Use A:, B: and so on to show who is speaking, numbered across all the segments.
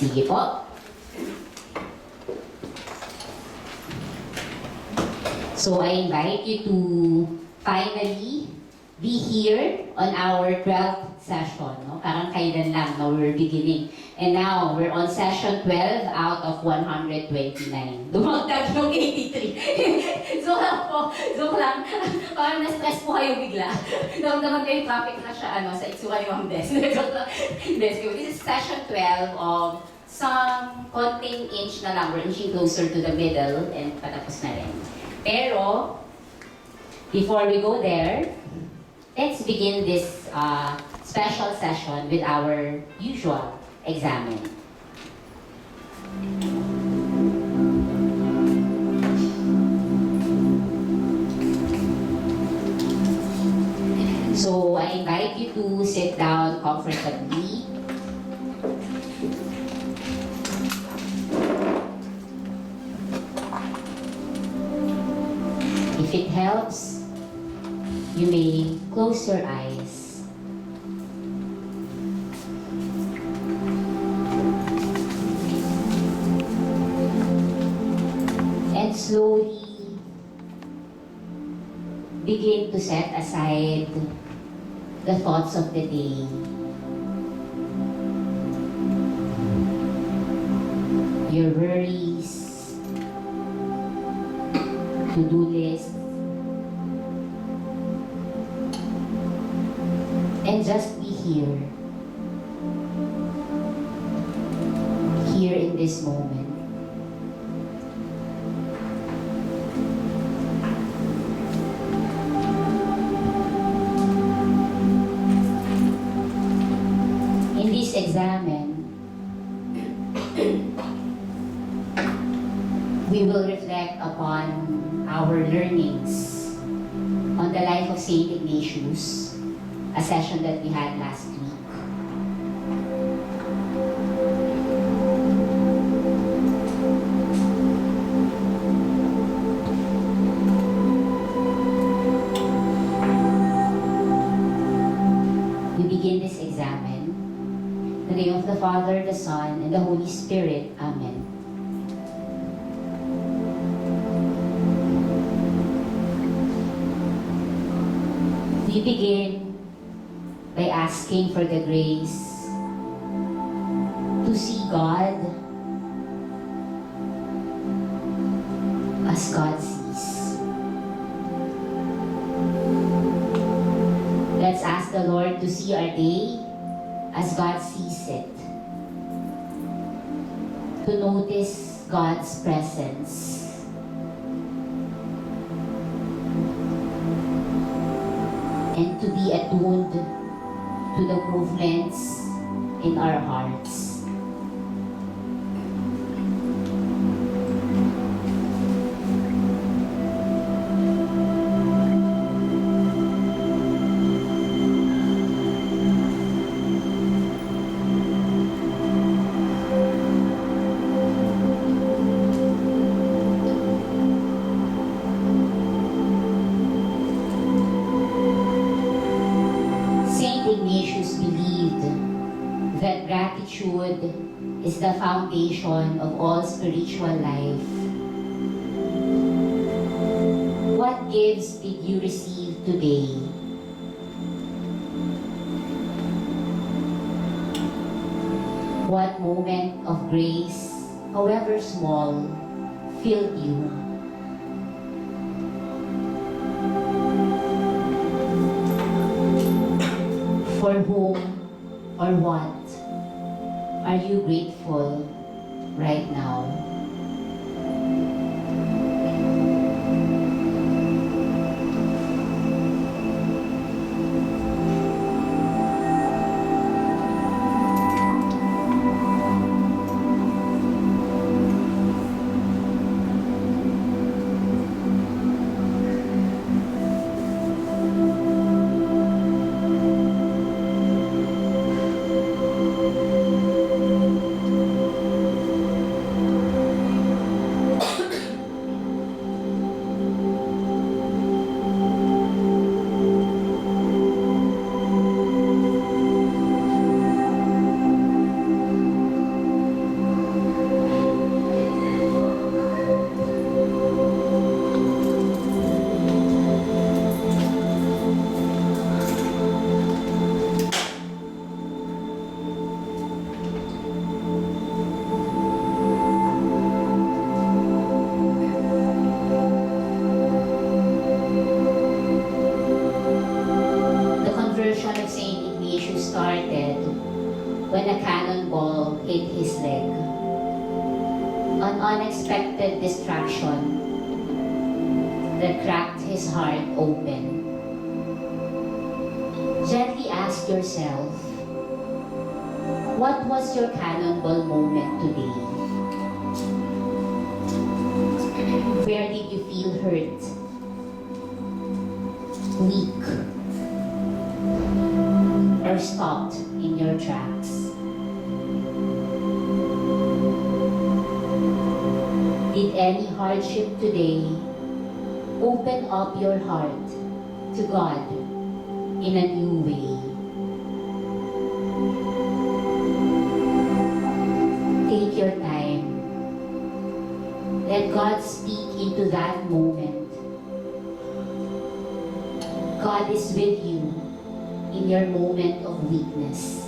A: Sige po. So I invite you to finally be here on our 12th session. No? Parang kailan lang na we're beginning. And now, we're on session 12 out of 129. Dumagdag yung 83. Joke lang po. Joke lang. Parang na-stress po kayo bigla. Damdaman kayo traffic na siya sa itsura ni Ma'am Des. Joke lang. This is session 12 of some konting inch na lang. We're inching closer to the middle and patapos na rin. Pero, before we go there, let's begin this special session with our usual examen. So, I invite you to sit down comfortably. If it helps, you may close your eyes. And slowly begin to set aside the thoughts of the day. Your worries, to-do list, and just be here. Here in this moment. In this examen, we will reflect upon our learnings on the life of Saint Ignatius, a session that we had last week. We begin this examen in the name of the Father, the Son, and the Holy Spirit. Amen. We begin by asking for the grace to see God as God sees. Let's ask the Lord to see our day as God sees it. To notice God's presence. And to be attuned to the movements in our hearts. Gratitude is the foundation of all spiritual life. What gifts did you receive today? What moment of grace, however small, filled you? For whom or what are you grateful right now? when a cannonball hit his leg. An unexpected distraction that cracked his heart open. Gently ask yourself, what was your cannonball moment today? Where did you feel hurt, weak, or stopped in your tracks? Did any hardship today open up your heart to God in a new way? Take your time. Let God speak into that moment. God is with you in your moment of weakness.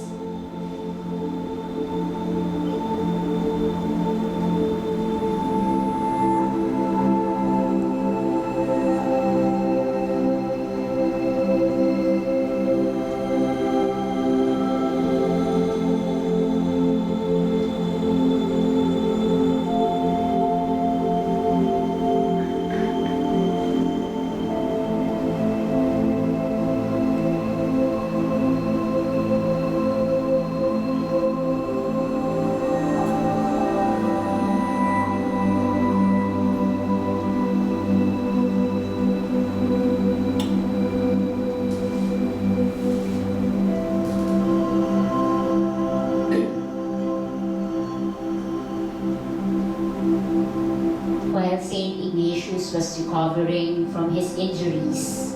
A: While Saint Ignatius was recovering from his injuries,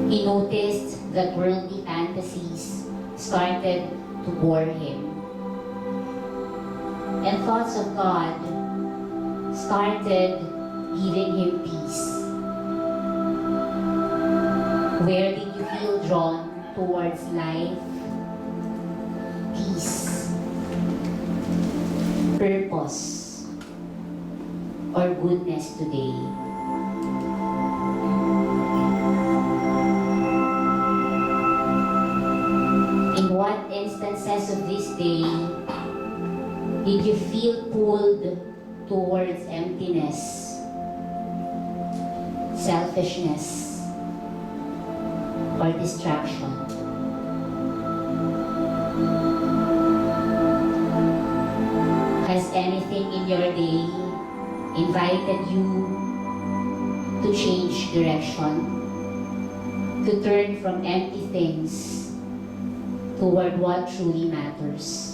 A: he noticed that worldly fantasies started to bore him. And thoughts of God started giving him peace. Where did you feel drawn towards life, peace, purpose, or goodness today? In what instances of this day did you feel pulled towards emptiness, selfishness, or distraction? Has anything in your day invited you to change direction, to turn from empty things toward what truly matters?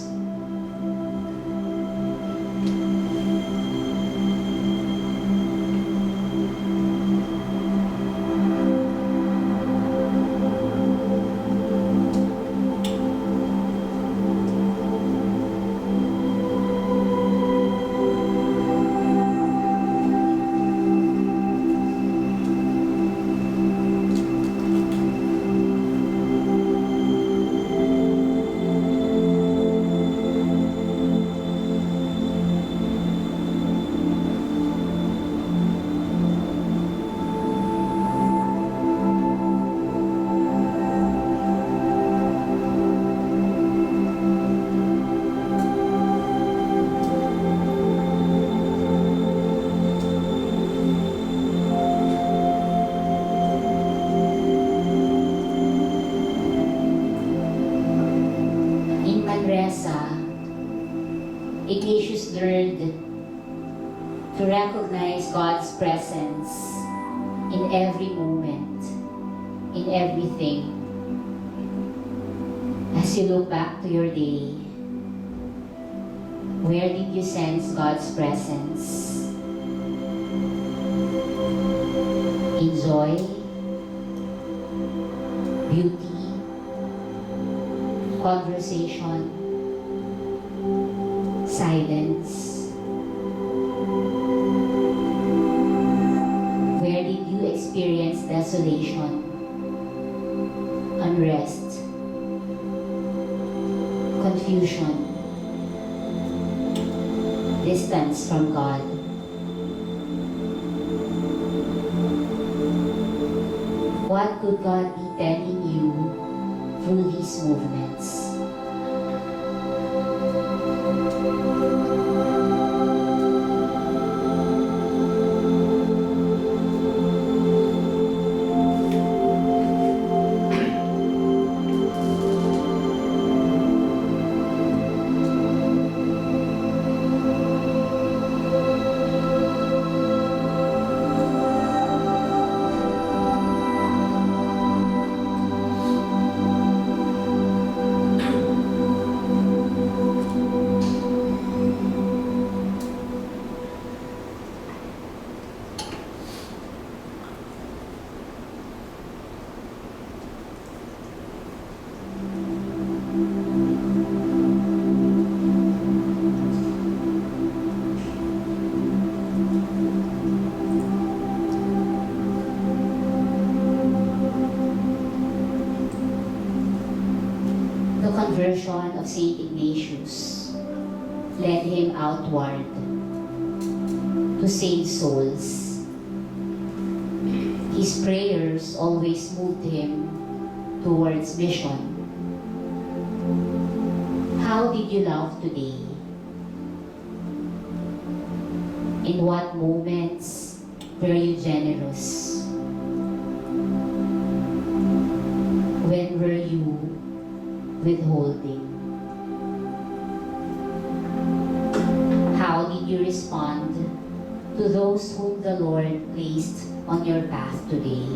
A: Ignatius learned to recognize God's presence in every moment, in everything. As you look back to your day, where did you sense God's presence? In joy, beauty, conversation, silence? Where did you experience desolation, unrest, confusion, distance from God? What could God be telling you through these movements? conversion of Saint Ignatius led him outward to save souls. His prayers always moved him towards mission. How did you love today? In what moments were you generous? When were you withholding? How did you respond to those whom the Lord placed on your path today?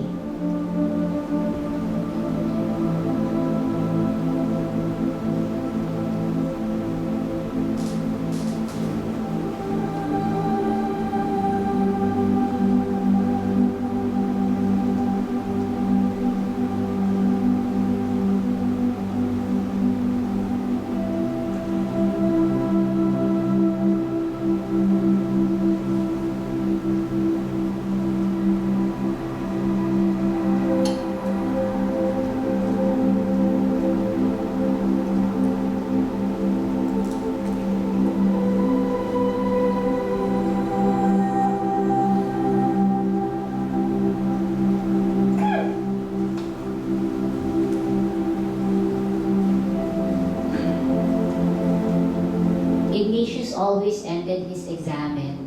A: Ignatius always ended his examen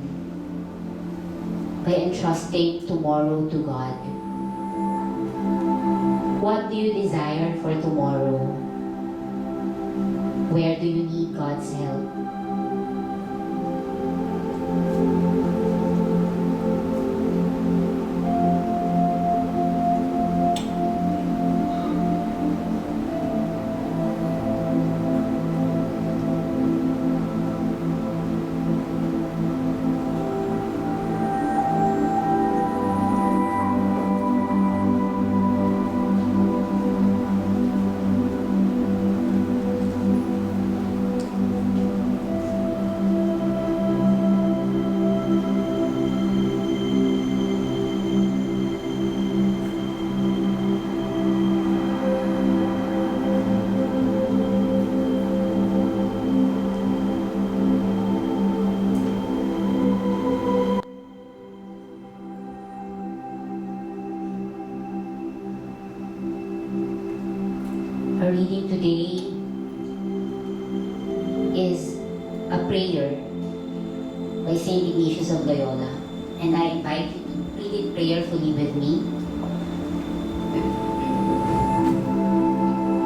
A: by entrusting tomorrow to God. What do you desire for tomorrow? Where do you need God's help? Our reading today is a prayer by Saint Ignatius of Loyola, and I invite you to read it prayerfully with me.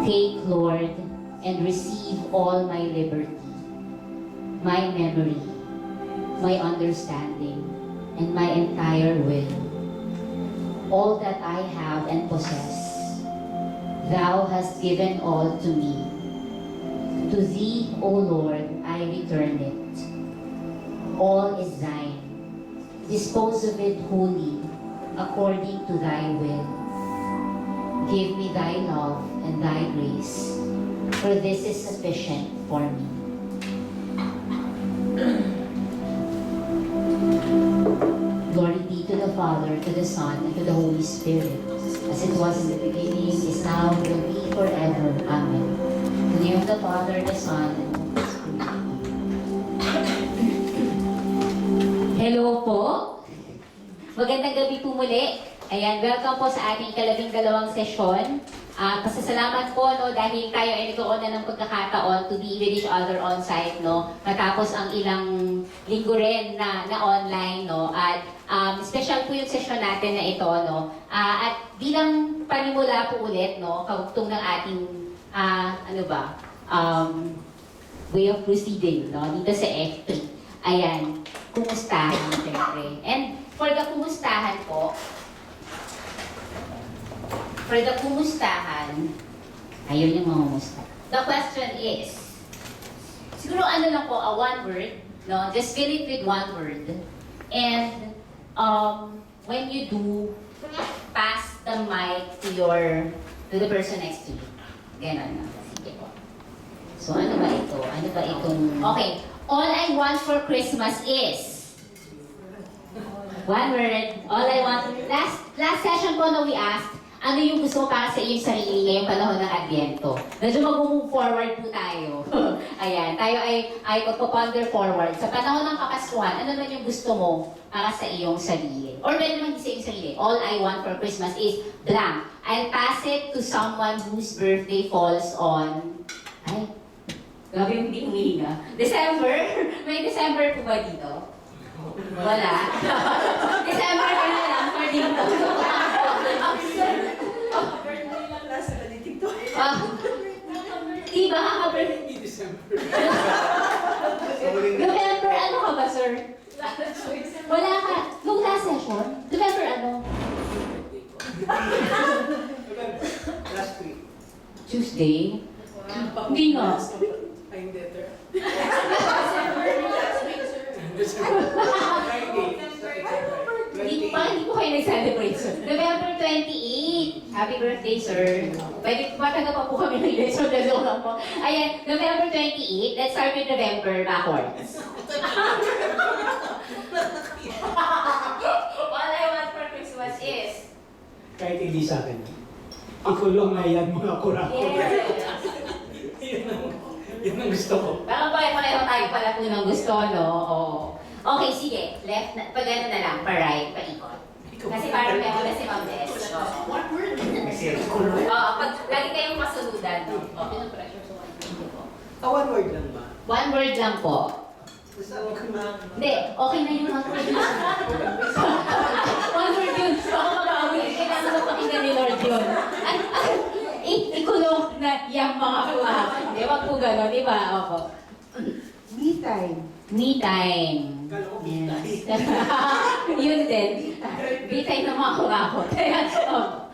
A: Take, Lord, and receive all my liberty, my memory, my understanding, and my entire will, all that I have and possess. Thou hast given all to me. To thee, O Lord, I return it. All is thine. Dispose of it wholly, according to thy will. Give me thy love and thy grace, for this is sufficient for me. Glory be to the Father, to the Son, and to the Holy Spirit, as it was in the beginning, is now, and will be forever. Amen. In the name of the Father, the Son, and the Holy Spirit. Hello po. Magandang gabi po muli. Ayan, welcome po sa ating ikalabing-dalawang sesyon. Pasasalamat po dahil tayo ay nagkaroon na ng pagkakataon to be with each other on site matapos ang ilang linggo rin na online at special po yung session natin na ito at bilang panimula po ulit kaugtong ng ating way of proceeding dito sa F3. Ayan, kumustahan siyempre. And for the kumustahan po, ayun yung mga kumusta. The question is, siguro lang po, one word, just fill it with one word. And when you do, pass the mic to the person next to you. Ganon na. Sige po. So ano ba ito? Okay. All I want for Christmas is one word. All I want. Last session po we asked, ano yung gusto mo para sa iyong sarili ngayong panahon ng Adbyento. Medyo mag-move forward po tayo. Ayan, tayo ay magpo-ponder forward. Sa panahon ng Kapaskuhan, ano naman yung gusto mo para sa iyong sarili? Or pwede naman sa iyong sarili. All I want for Christmas is blank. I'll pass it to someone whose birthday falls on... Ay, grabe yung hindi humihinga. December? May December po ba dito? Wala. December ka na lang for dito. Diba? November, ano ka ba, sir? Wala ka. Nung last session? November, ano?
B: Last week.
A: Tuesday? Hindi nga.
B: I'm better.
A: Hindi ko kayo nag-celebrate, sir. November 28. Happy birthday, sir. Pwede, mataga pa po kami ng election. Dalawa lang po. Ayan, November 28. Let's start with November backwards. All I want for Christmas is...
B: Kahit hindi sa akin. Ikulong na yan mga kurako.
A: Yes.
B: Yun ang gusto ko.
A: Baka pareho tayo pala po ng gusto, no? Oo. Okay, sige. Left, pag ano na lang, pa-right, pa-ikot. Kasi parang meron na si Ma'am Des. One word. Oo, pag lagi kayong masunudan, no?
B: One word lang ba?
A: One word lang po.
B: Sabi ko na.
A: Hindi, okay na yun. One word yun. Baka mag-awin. Kailangan mo pakinggan ni Lord yun. Ikulong na yung mga kuha. Di ba po gano'n, di ba? Opo.
C: Me time.
A: Me time.
B: Kala ko me
A: Yes. Yun din. Me time na mga kurakot. Opo.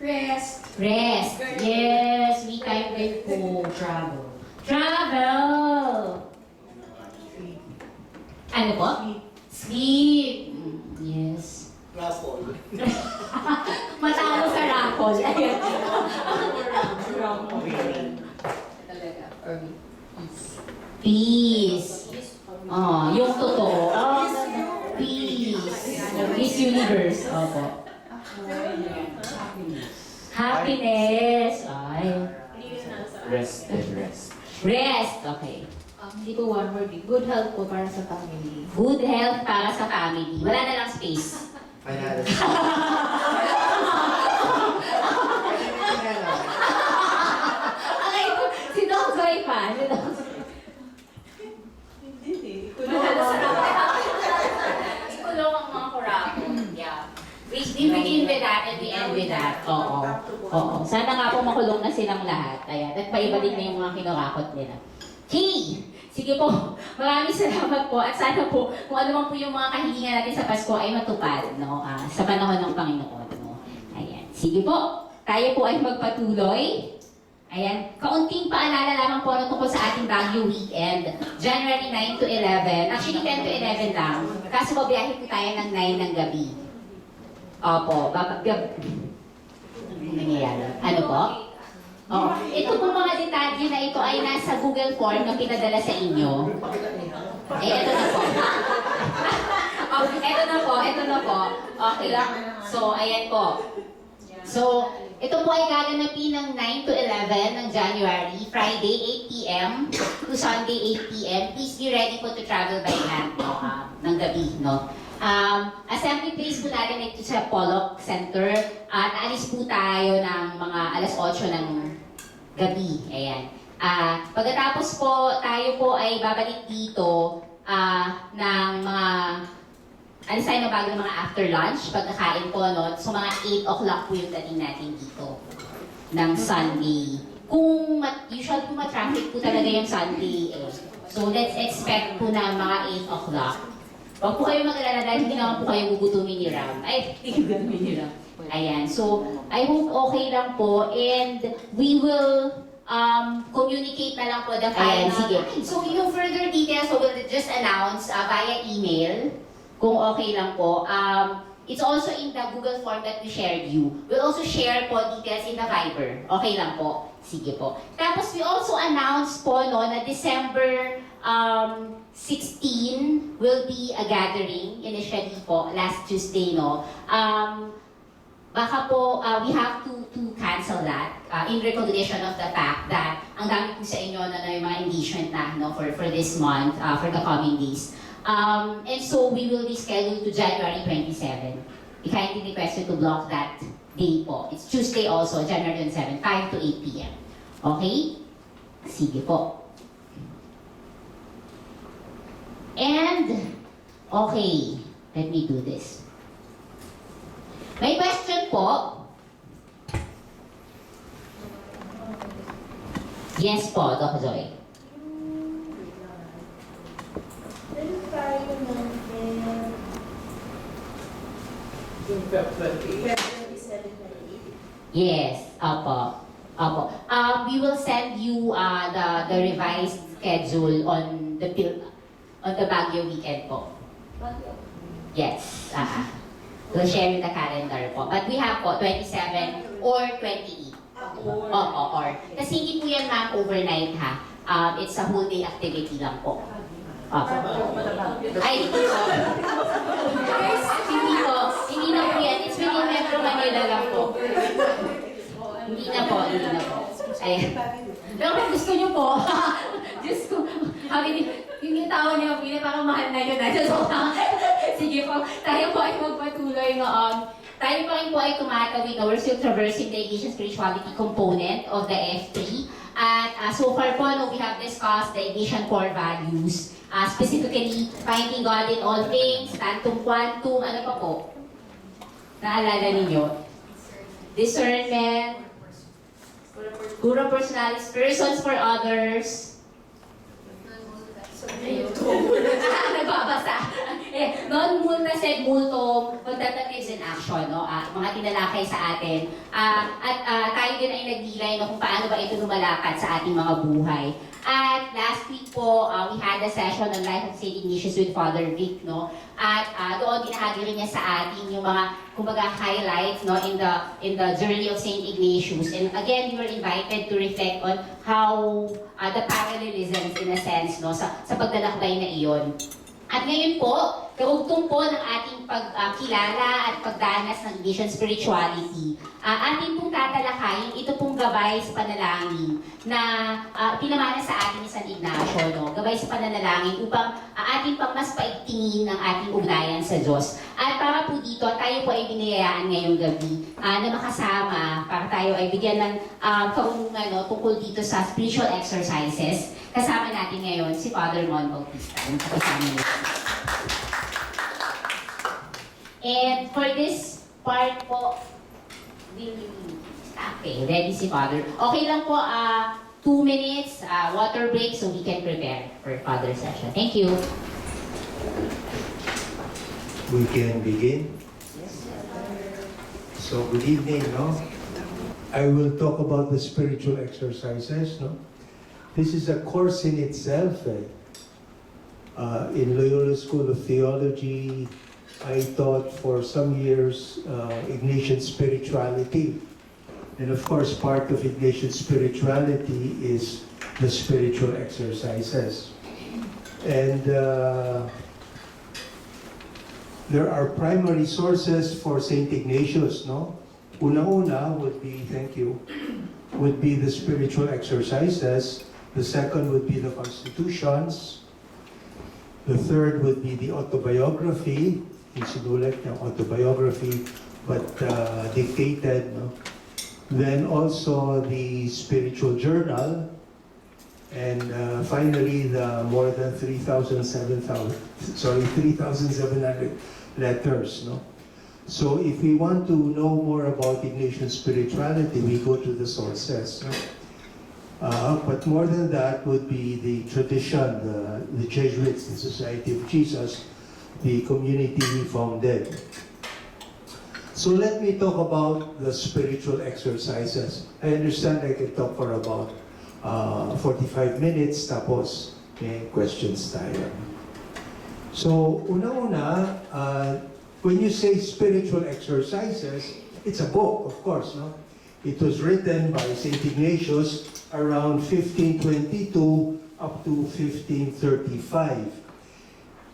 C: Rest.
A: Rest. Yes, me time din po.
C: Travel.
A: Travel. Ano po? Sleep. Yes.
B: Raffle.
A: Matalo sa raffle. Ayan.
C: Talaga. Or
A: Peace. Oh, yung totoo. Oh, peace. Miss Universe. Opo. Happiness. Ay.
D: Rest and rest.
A: Rest. Okay.
C: Hindi ko one word. Good health po para sa family.
A: Good health para sa family. Wala na lang space.
D: Finale.
A: Okay, si Doc Joy pa. Si Doc Ikulong ang mga kurakot. Yeah. We begin with that and we end with that. Oo. Oo. Sana nga po makulong na silang lahat. Ayan. At paibalik na yung mga kinurakot nila. Hey! Sige po. Maraming salamat po. At sana po, kung ano man po yung mga kahilingan natin sa Pasko ay matupad, no? Sa panahon ng Panginoon, no? Ayan. Sige po. Tayo po ay magpatuloy. Ayan. Kaunting paalala lamang po ano tungkol sa ating Baguio weekend. January 9 to 11. Actually, 10 to 11 lang. Kaso babiyahe po tayo ng 9 ng gabi. Opo. Ano nangyayari? Ano po? Oh, ito po mga detalye na ito ay nasa Google Form na pinadala sa inyo. Ito na po. Ito na po. Okay. So, ayan po. So, ito po ay gaganapin ng 9 to 11 ng January, Friday 8 p.m. to Sunday 8 p.m. Please be ready po to travel by land, no? Ng gabi, no? Assembly place po natin ito sa Pollock Center at alis po tayo ng mga alas 8 ng gabi. Ayan. Pagkatapos po, tayo po ay babalik dito ng mga alis tayo na bago ng mga after lunch, pagkakain po, no? So mga 8 o'clock po yung dating natin dito ng Sunday. Usual po ma-traffic po talaga yung Sunday eh. So let's expect po na mga 8 o'clock. Huwag po kayo mag-alala dahil hindi naman po kayo gugutumin ni Ram. Ay, hindi gugutumin ni Ram. Ayan. So, I hope okay lang po and we will communicate na lang po the final. Ayan, sige. So, yung further details, so we'll just announce via email kung okay lang po. It's also in the Google form that we shared you. We'll also share po details in the Viber. Okay lang po. Sige po. Tapos we also announced po no, na December 16 will be a gathering initially po last Tuesday no. baka po we have to cancel that in recognition of the fact that ang dami po sa inyo na yung mga engagement na no, for this month, for the coming days. And so we will reschedule to January 27. We kindly request you to block that day po. It's Tuesday also, January 27, 5 to 8 p.m. Okay? Sige po. And, okay, let me do this. May question po? Yes po, Doc Joy. Yes, opo. Opo. We will send you the revised schedule on the Baguio weekend po. Yes. We'll share you the calendar po. But we have po 27 or 28. Opo, or. Kasi hindi po yan ma'am overnight ha. It's a whole day activity lang po. Opo. Ay, hindi po. Hindi po. Hindi na po yan. It's within Metro Manila lang po. Hindi na po. Ayan. Pero kung gusto nyo po, Diyos ko, yung tao niyo, parang mahal na yun. Sige po, tayo po ay magpatuloy noon. Tayo pa rin po ay tumatawid na we're still traversing the Ignition spirituality component of the F3. At so far po, no, we have discussed the Ignition core values. Specifically, finding God in all things, tantum quantum, ano pa po? Naalala ninyo? Discernment, pura personalis, persons for others. Nagbabasa. Non-multa sed multum, contentatives in action, no? Mga tinalakay sa atin. Tayo din ay nagdilay no, kung paano ba ito lumalakad sa ating mga buhay. At last week po, we had a session on Life of St. Ignatius with Father Vic, no? At doon binahagi rin niya sa atin yung mga, kumbaga, highlights, no, in the journey of St. Ignatius. And again, we were invited to reflect on how the parallelisms, in a sense, no, sa paglalakbay na iyon. At ngayon po, kaugtong po ng ating pagkilala at pagdanas ng Ignatian spirituality, ating pong tatalakayin ito pong gabay sa panalangin na pinamana sa atin ni San Ignacio, no? Gabay sa pananalangin upang ating pang mas paigtingin ng ating ugnayan sa Diyos. At para po dito, tayo po ay biniyayaan ngayong gabi na makasama para tayo ay bigyan ng kaunungan, no, tungkol dito sa spiritual exercises. Kasama natin ngayon si Father Mon Bautista. Kasama natin. And for this part po, okay, ready si Father. Okay lang po, 2 minutes, water break so we can prepare for Father's session. Thank you.
E: We can begin. So good evening, no? I will talk about the spiritual exercises, no? This is a course in itself. In Loyola School of Theology, I taught for some years Ignatian spirituality. And of course, part of Ignatian spirituality is the spiritual exercises. And there are primary sources for St. Ignatius, no? Una-una would be, thank you, would be the spiritual exercises. The second would be the constitutions. The third would be the autobiography, yung sinulat ng autobiography, but dictated, no? Then also the spiritual journal, and finally the more than 3,700 letters, no? So if we want to know more about Ignatian spirituality, we go to the sources. No? But more than that would be the tradition, the Jesuits, the Society of Jesus, the community we founded. So let me talk about the spiritual exercises. I understand I can talk for about 45 minutes, tapos may questions tayo. So una-una, when you say spiritual exercises, it's a book, of course, no? It was written by St. Ignatius around 1522 up to 1535.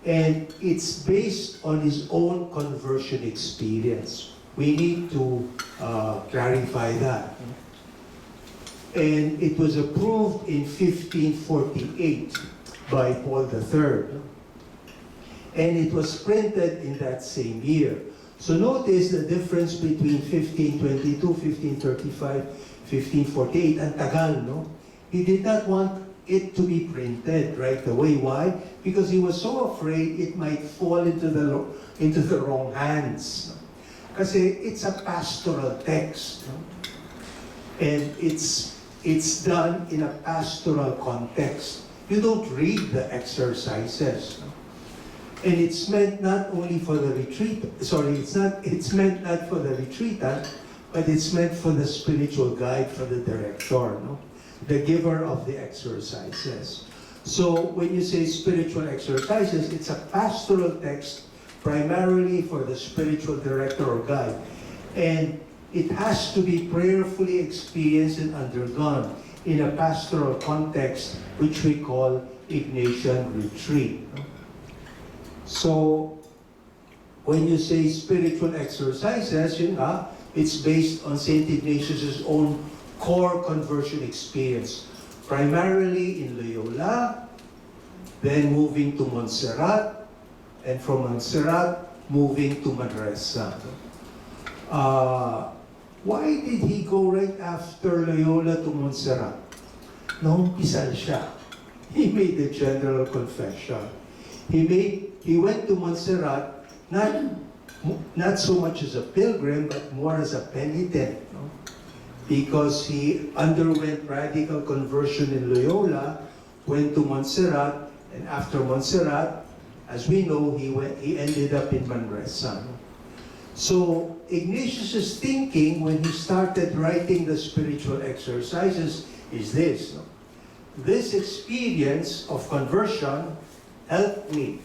E: And it's based on his own conversion experience. We need to clarify that. And it was approved in 1548 by Paul III. And it was printed in that same year. So notice the difference between 1522, 1535, 1548, and tagal, no? He did not want it to be printed right away. Why? Because he was so afraid it might fall into the wrong hands. Kasi it's a pastoral text. No? And it's done in a pastoral context. You don't read the exercises. No? And it's meant not only for the retreat, it's meant not for the retreatant, but it's meant for the spiritual guide, for the director, no? The giver of the exercises. So when you say spiritual exercises, it's a pastoral text primarily for the spiritual director or guide. And it has to be prayerfully experienced and undergone in a pastoral context, which we call Ignatian retreat. So, when you say spiritual exercises, it's based on St. Ignatius' own core conversion experience, primarily in Loyola, then moving to Montserrat, and from Montserrat, moving to Manresa. Why did he go right after Loyola to Montserrat? Naumpisan siya. He made the general confession. He went to Montserrat not so much as a pilgrim, but more as a penitent, no? Because he underwent radical conversion in Loyola, went to Montserrat, and after Montserrat, as we know, he ended up in Manresa. No? So Ignatius' thinking when he started writing the spiritual exercises is this. No? This experience of conversion helped me.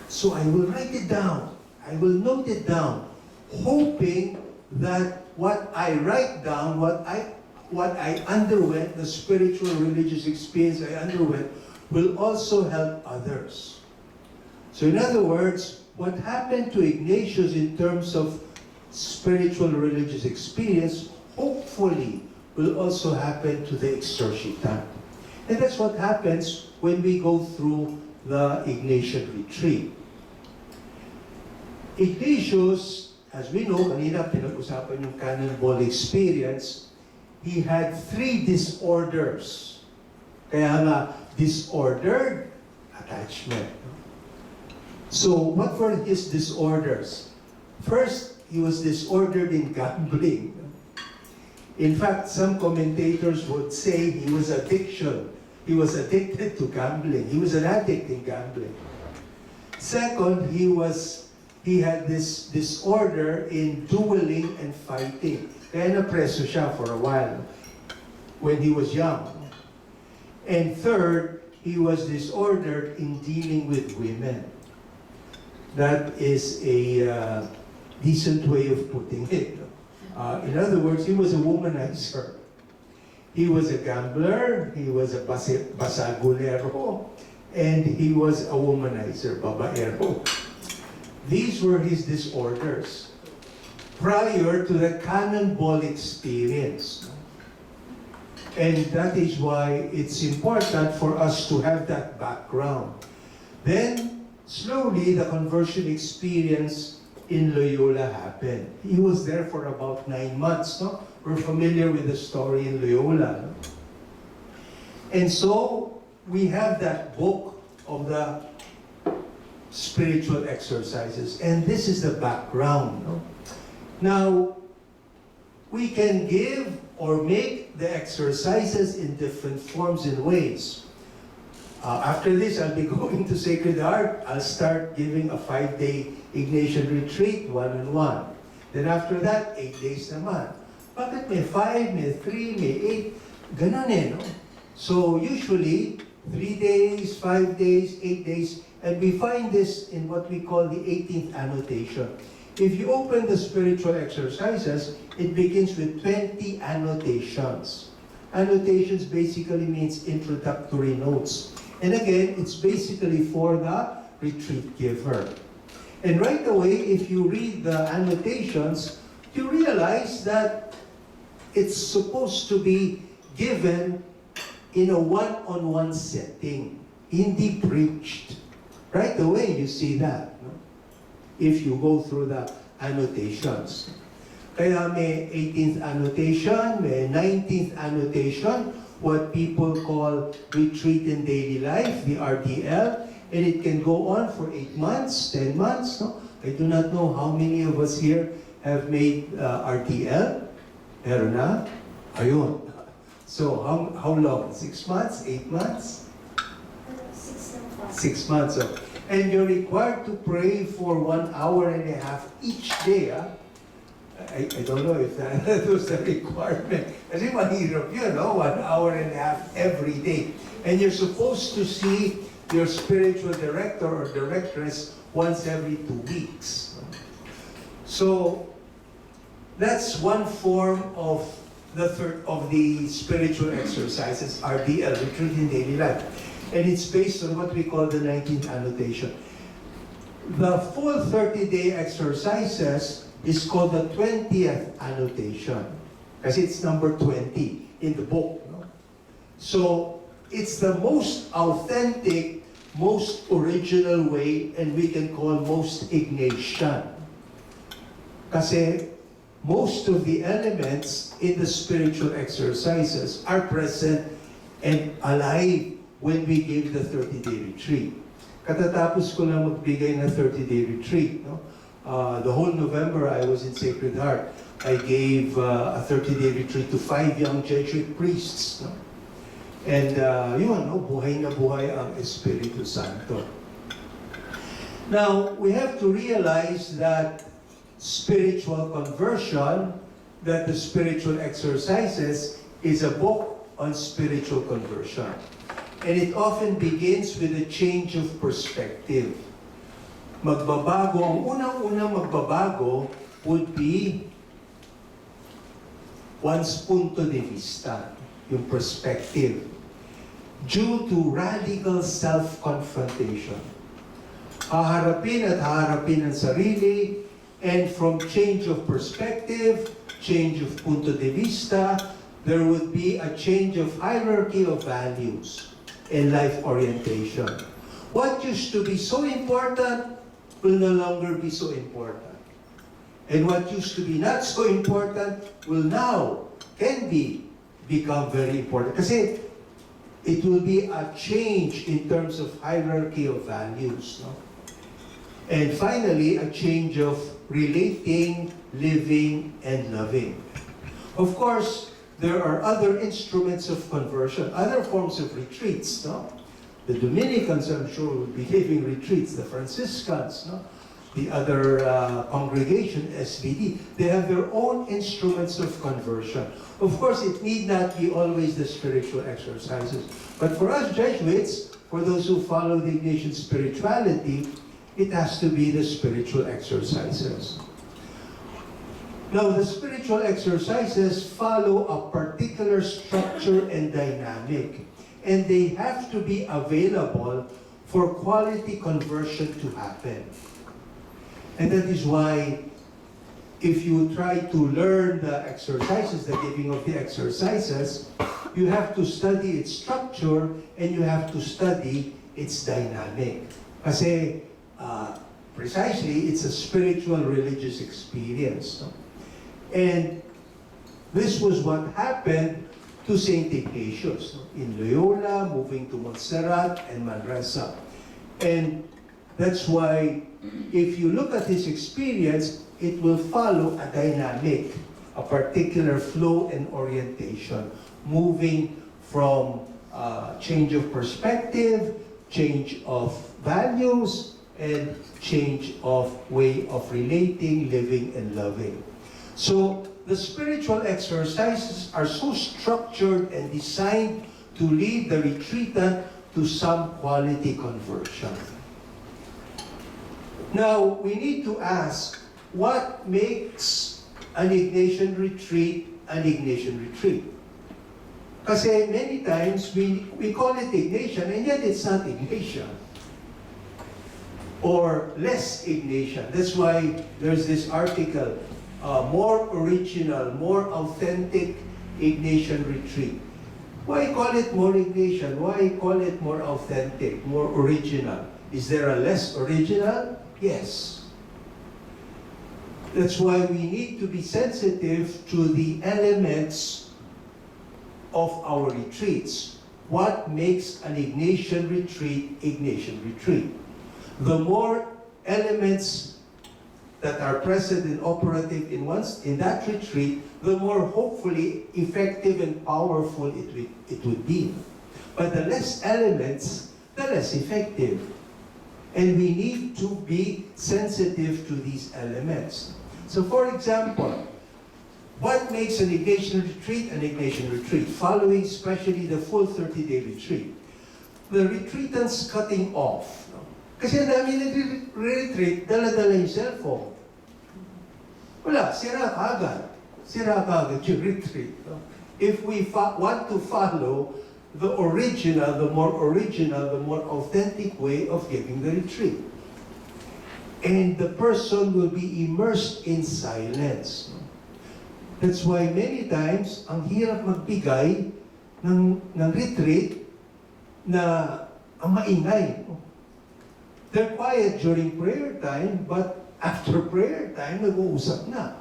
E: So I will write it down. I will note it down, hoping that what I write down, what I underwent, the spiritual religious experience I underwent, will also help others. So in other words, what happened to Ignatius in terms of spiritual religious experience, hopefully will also happen to the exercitant. And that's what happens when we go through the Ignatian retreat. Ignatius, as we know, kanina pinag-usapan yung cannonball experience, he had 3 disorders. Kaya nga, disordered attachment. So, what were his disorders? First, he was disordered in gambling. In fact, some commentators would say he was addiction. He was addicted to gambling. He was an addict in gambling. Second, he had this disorder in dueling and fighting. Kaya napreso siya for a while when he was young. And third, he was disordered in dealing with women. That is a decent way of putting it. In other words, he was a womanizer. He was a gambler, he was a basagulero, and he was a womanizer, babaero. These were his disorders prior to the cannonball experience. And that is why it's important for us to have that background. Then, slowly, the conversion experience in Loyola happened. He was there for about 9 months. No? We're familiar with the story in Loyola. No? And so, we have that book of the spiritual exercises. And this is the background. No? Now, we can give or make the exercises in different forms and ways. After this, I'll be going to Sacred Heart. I'll start giving a 5-day Ignatian retreat, 1-on-1. Then after that, 8 days naman. Bakit may 5, may 3, may 8? Ganon no? So usually, 3 days, 5 days, 8 days, and we find this in what we call the 18th annotation. If you open the spiritual exercises, it begins with 20 annotations. Annotations basically means introductory notes. And again, it's basically for the retreat giver. And right away, if you read the annotations, you realize that it's supposed to be given in a one-on-one setting, hindi preached. Right away, you see that, no? If you go through the annotations. Kaya may 18th annotation, may 19th annotation, what people call Retreat in Daily Life, the RDL, and it can go on for 8 months, 10 months, no? I do not know how many of us here have made RDL. Meron na? Ayun. So, how long? 6 months? 8 months? 6 months. So. And you're required to pray for 1 hour and a half each day. I don't know if that was the requirement. Kasi mahirap yun, no? 1 hour and a half every day. And you're supposed to see your spiritual director or directress once every 2 weeks. So, that's one form of the spiritual exercises, RDL, Retreat in Daily Life. And it's based on what we call the 19th annotation. The full 30-day exercises is called the 20th annotation. Kasi it's number 20 in the book. No? So, it's the most authentic, most original way, and we can call most Ignatian. Kasi most of the elements in the spiritual exercises are present and alive when we gave the 30-day retreat. Katatapos ko lang magbigay ng 30-day retreat. No? The whole November I was in Sacred Heart. I gave a 30-day retreat to 5 young Jesuit priests. No? And yun, no? Buhay na buhay ang Espiritu Santo. Now, we have to realize that spiritual conversion, that the spiritual exercises is a book on spiritual conversion. And it often begins with a change of perspective. Magbabago, ang unang-unang magbabago would be one's punto de vista, yung perspective, due to radical self-confrontation. Haharapin at haharapin ang sarili, and from change of perspective, change of punto de vista, there would be a change of hierarchy of values and life orientation. What used to be so important will no longer be so important. And what used to be not so important will now, become very important. Kasi it will be a change in terms of hierarchy of values. No? And finally, a change of relating, living, and loving. Of course, there are other instruments of conversion, other forms of retreats. No? The Dominicans, I'm sure, will be giving retreats. The Franciscans, no? The other congregation, SVD, they have their own instruments of conversion. Of course, it need not be always the spiritual exercises. But for us Jesuits, for those who follow the Ignatian spirituality, it has to be the spiritual exercises. Now, the spiritual exercises follow a particular structure and dynamic, and they have to be available for quality conversion to happen. And that is why, if you try to learn the exercises, the giving of the exercises, you have to study its structure and you have to study its dynamic. Kasi, precisely, it's a spiritual religious experience. No? And this was what happened to St. Ignatius, no? In Loyola, moving to Montserrat and Manresa. And that's why, if you look at his experience, it will follow a dynamic, a particular flow and orientation, moving from change of perspective, change of values, and change of way of relating, living, and loving. So, the spiritual exercises are so structured and designed to lead the retreatant to some quality conversion. Now, we need to ask, what makes an Ignatian retreat an Ignatian retreat? Kasi many times we call it Ignatian and yet it's not Ignatian. or less Ignatian. That's why there's this article, more original, more authentic Ignatian retreat. Why call it more Ignatian? Why call it more authentic, more original? Is there a less original? Yes. That's why we need to be sensitive to the elements of our retreats. What makes an Ignatian retreat Ignatian retreat? The more elements that are present and operative in that retreat, the more hopefully effective and powerful it would be. But the less elements, the less effective. And we need to be sensitive to these elements. So for example, what makes an Ignatian retreat an Ignatian retreat? Following especially the full 30-day retreat. The retreatants cutting off. No? Kasi ang dami nag-retreat, dala-dala yung cellphone. Wala, sira kagad. Sira kagad yung retreat. No? If we want to follow the original, the more authentic way of giving the retreat. And the person will be immersed in silence. That's why many times, ang hirap magbigay ng retreat na ang maingay. They're quiet during prayer time, but after prayer time, nag-uusap na.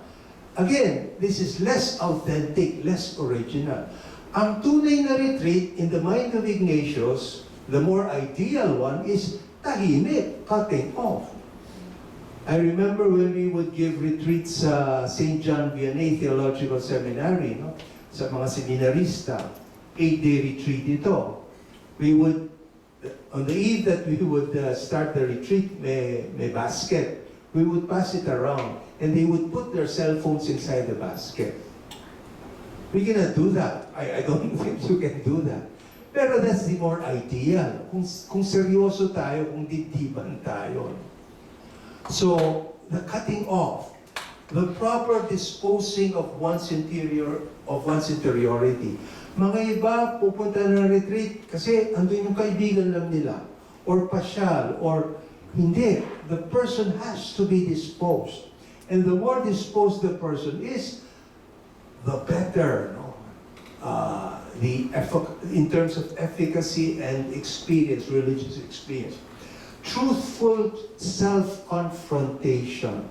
E: Again, this is less authentic, less original. Ang tunay na retreat in the mind of Ignatius, the more ideal one is tahimik, cutting off. I remember when we would give retreats sa St. John Vianney Theological Seminary, no? Sa mga seminarista, 8-day retreat ito. We would, on the eve that we would start the retreat, may basket. We would pass it around, and they would put their cell phones inside the basket. We cannot do that. I don't think you can do that. Pero that's the more ideal. Kung seryoso tayo, kung dibdiban tayo. So, the cutting off, the proper disposing of one's interiority. Mga iba, pupunta na retreat kasi andun yung kaibigan lang nila, or pasyal, or hindi. The person has to be disposed. And the more disposed the person is, the better, no? In terms of efficacy and experience, religious experience. Truthful self-confrontation.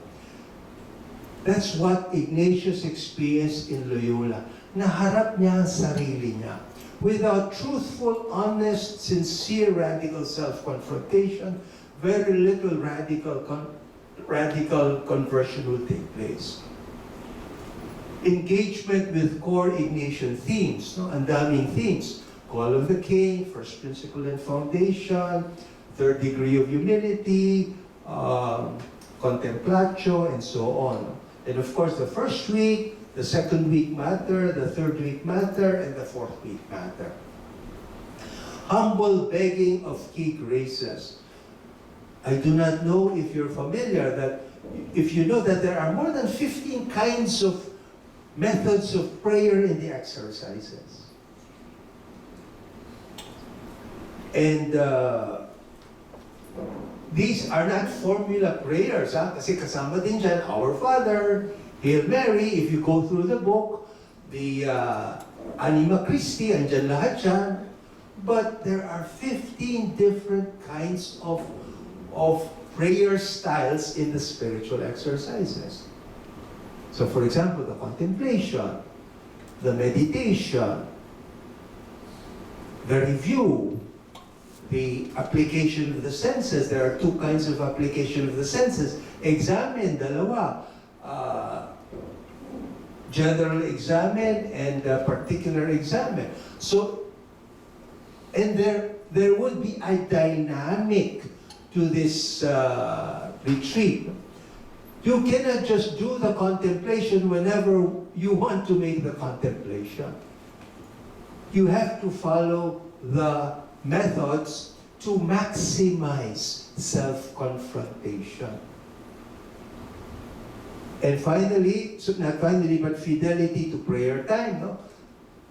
E: That's what Ignatius experienced in Loyola. Naharap niya ang sarili niya. Without truthful, honest, sincere, radical self-confrontation, very little radical conversion will take place. Engagement with core Ignatian themes. No? Ang daming themes. Call of the King, First Principle and Foundation, Third Degree of Humility, Contemplatio, and so on. And of course, the first week, the second week matter, the third week matter, and the fourth week matter. Humble begging of key graces. I do not know if you're familiar if you know that there are more than 15 kinds of methods of prayer in the exercises. And these are not formula prayers, ha? Kasi kasama din dyan, Our Father, Hail Mary, if you go through the book, the Anima Christi, andyan lahat dyan. But there are 15 different kinds of prayer styles in the spiritual exercises. So for example, the contemplation, the meditation, the review, the application of the senses. There are two kinds of application of the senses. Examine, dalawa. General examine and particular examine. So, and there would be a dynamic to this retreat. You cannot just do the contemplation whenever you want to make the contemplation. You have to follow the methods to maximize self-confrontation. And finally, so not finally, but fidelity to prayer time, no?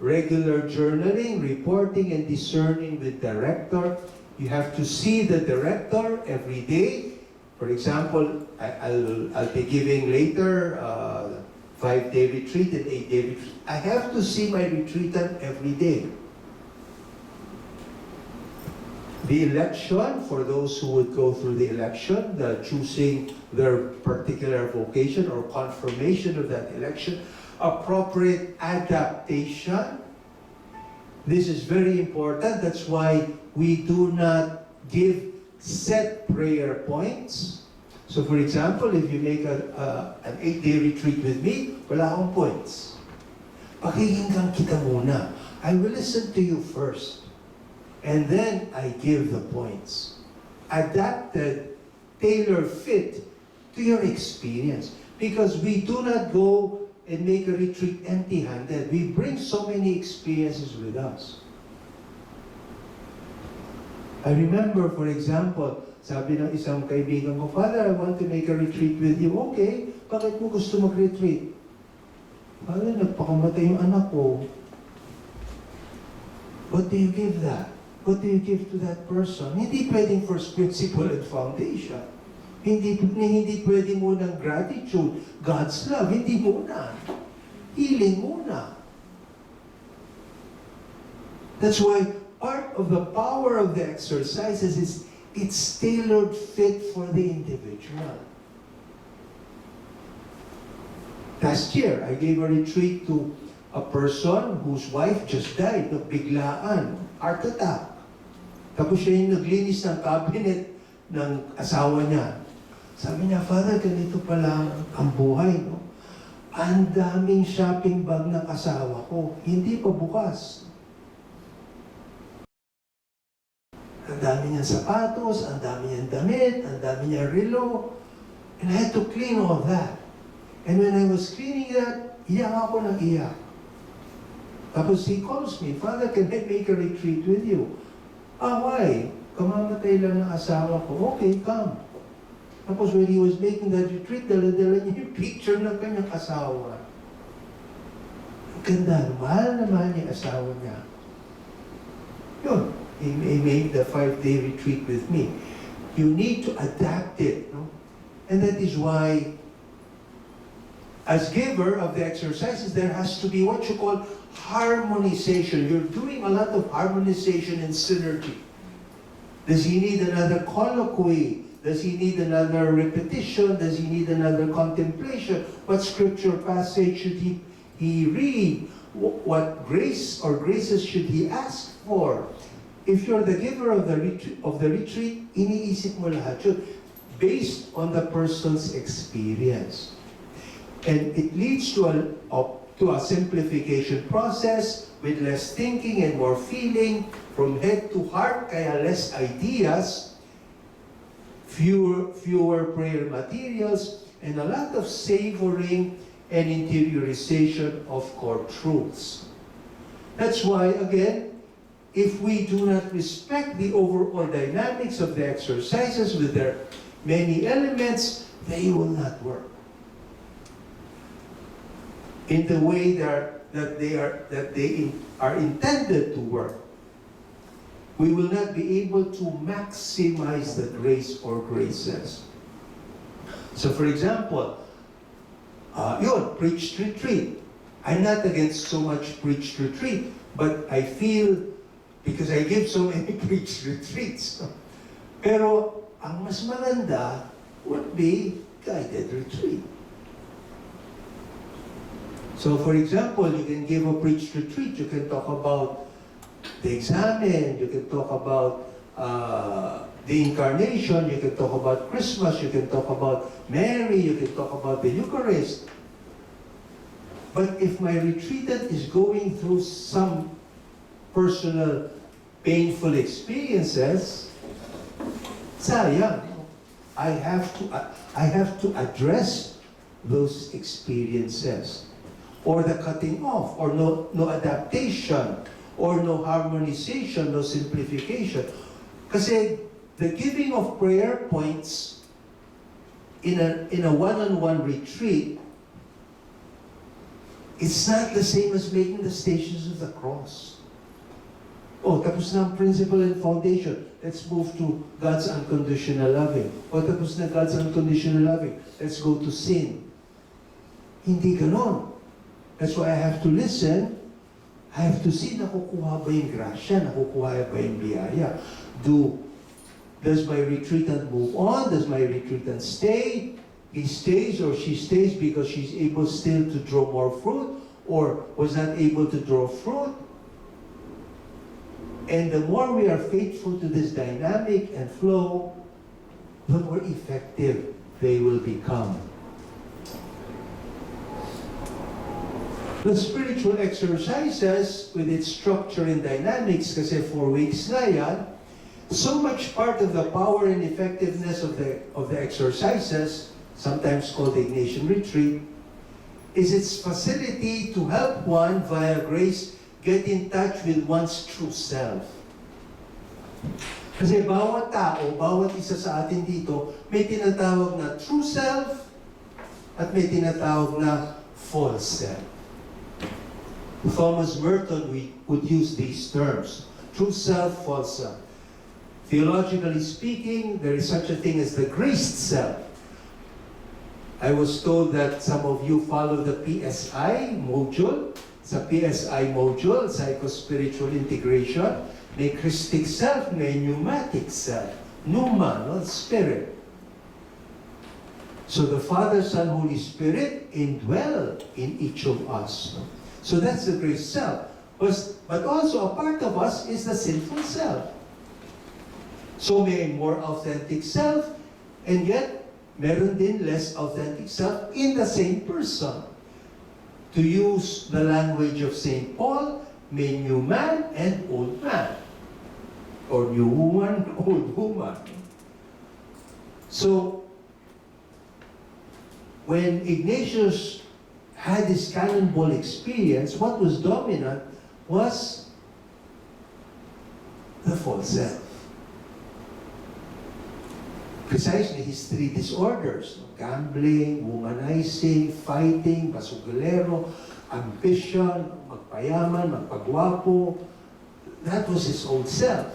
E: Regular journaling, reporting, and discerning with director. You have to see the director every day For example, I'll be giving later 5-day retreat and 8-day retreat. I have to see my retreatant every day. The election, for those who would go through the election, the choosing their particular vocation or confirmation of that election, appropriate adaptation. This is very important. That's why we do not give set prayer points. So for example, if you make an 8-day retreat with me, wala akong points. Pakikinggan kita muna. I will listen to you first. And then I give the points. Adapted, tailor-fit to your experience. Because we do not go and make a retreat empty-handed. We bring so many experiences with us. I remember, for example, sabi ng isang kaibigan ko, Father, I want to make a retreat with you. Okay, bakit mo gusto mag-retreat? Father, nagpakamatay yung anak ko. What do you give that? What do you give to that person? Hindi pwedeng first principle and foundation. Hindi pwedeng munang gratitude, God's love. Hindi muna. Healing muna. That's why part of the power of the exercises is it's tailored fit for the individual. Last year, I gave a retreat to a person whose wife just died, biglaan, heart attack. Tapos siya yung naglinis ng cabinet ng asawa niya. Sabi niya, Father, ganito pala ang buhay, no? Ang daming shopping bag ng asawa ko, hindi pa bukas. Ang dami niyang sapatos, ang dami niyang damit, ang dami niyang relo. And I had to clean all that. And when I was cleaning that, iyak ako ng iyak. Tapos he calls me, Father, can I make a retreat with you? Why? Kamamatay lang ng asawa ko. Okay, come. Tapos when he was making that retreat, dala-dala niya yung picture ng kanyang asawa. Ang ganda, mahal na mahal niya asawa niya. Yun. He made the 5-day retreat with me. You need to adapt it. No? And that is why, as giver of the exercises, there has to be what you call harmonization. You're doing a lot of harmonization and synergy. Does he need another colloquy? Does he need another repetition? Does he need another contemplation? What scripture passage should he read? What grace or graces should he ask for? If you're the giver of the retreat, iniisip mo lahat yun based on the person's experience. And it leads to a simplification process with less thinking and more feeling from head to heart, kaya less ideas, fewer prayer materials, and a lot of savoring and interiorization of core truths. That's why, again, if we do not respect the overall dynamics of the exercises with their many elements, they will not work in the way that they are intended to work. We will not be able to maximize the grace or graces. So for example, preached retreat. I'm not against so much preached retreat, but I feel, because I give so many preached retreats, pero ang mas maganda would be guided retreat. So for example, you can give a preached retreat, you can talk about the examen, you can talk about the incarnation, you can talk about Christmas, you can talk about Mary, you can talk about the Eucharist. But if my retreatant is going through some personal painful experiences, sayang. I have to address those experiences, or the cutting off, or no adaptation, or no harmonization, no simplification. Kasi the giving of prayer points in a one-on-one retreat, it's not the same as making the Stations of the Cross. Oh, tapos na ang principle and foundation. Let's move to God's unconditional loving. O, tapos na God's unconditional loving. Let's go to sin. Hindi ganon. That's why I have to listen. I have to see, nakukuha ba yung grasya? Nakukuha ba yung biyaya? Does my retreatant move on? Does my retreatant stay? He stays or she stays because she's able still to draw more fruit, or was not able to draw fruit. And the more we are faithful to this dynamic and flow, the more effective they will become. The spiritual exercises, with its structure and dynamics, kasi 4 weeks na yan, so much part of the power and effectiveness of the exercises, sometimes called the Ignatian Retreat, is its facility to help one via grace get in touch with one's true self. Kasi bawat tao, bawat isa sa atin dito, may tinatawag na true self at may tinatawag na false self. Thomas Merton would use these terms, true self, false self. Theologically speaking, there is such a thing as the graced self. I was told that some of you follow the PSI module. Sa PSI module, Psycho-Spiritual Integration, may Christic self, may pneumatic self. Pneuma, no? Spirit. So the Father, Son, Holy Spirit indwell in each of us. So that's the graced self. But also a part of us is the sinful self. So may more authentic self, and yet meron din less authentic self in the same person. To use the language of St. Paul, may new man and old man. Or new woman, old woman. So, when Ignatius had this cannonball experience, what was dominant was the false self. Precisely his 3 disorders: gambling, womanizing, fighting, basugulero, ambition, magpayaman, magpagwapo. That was his old self.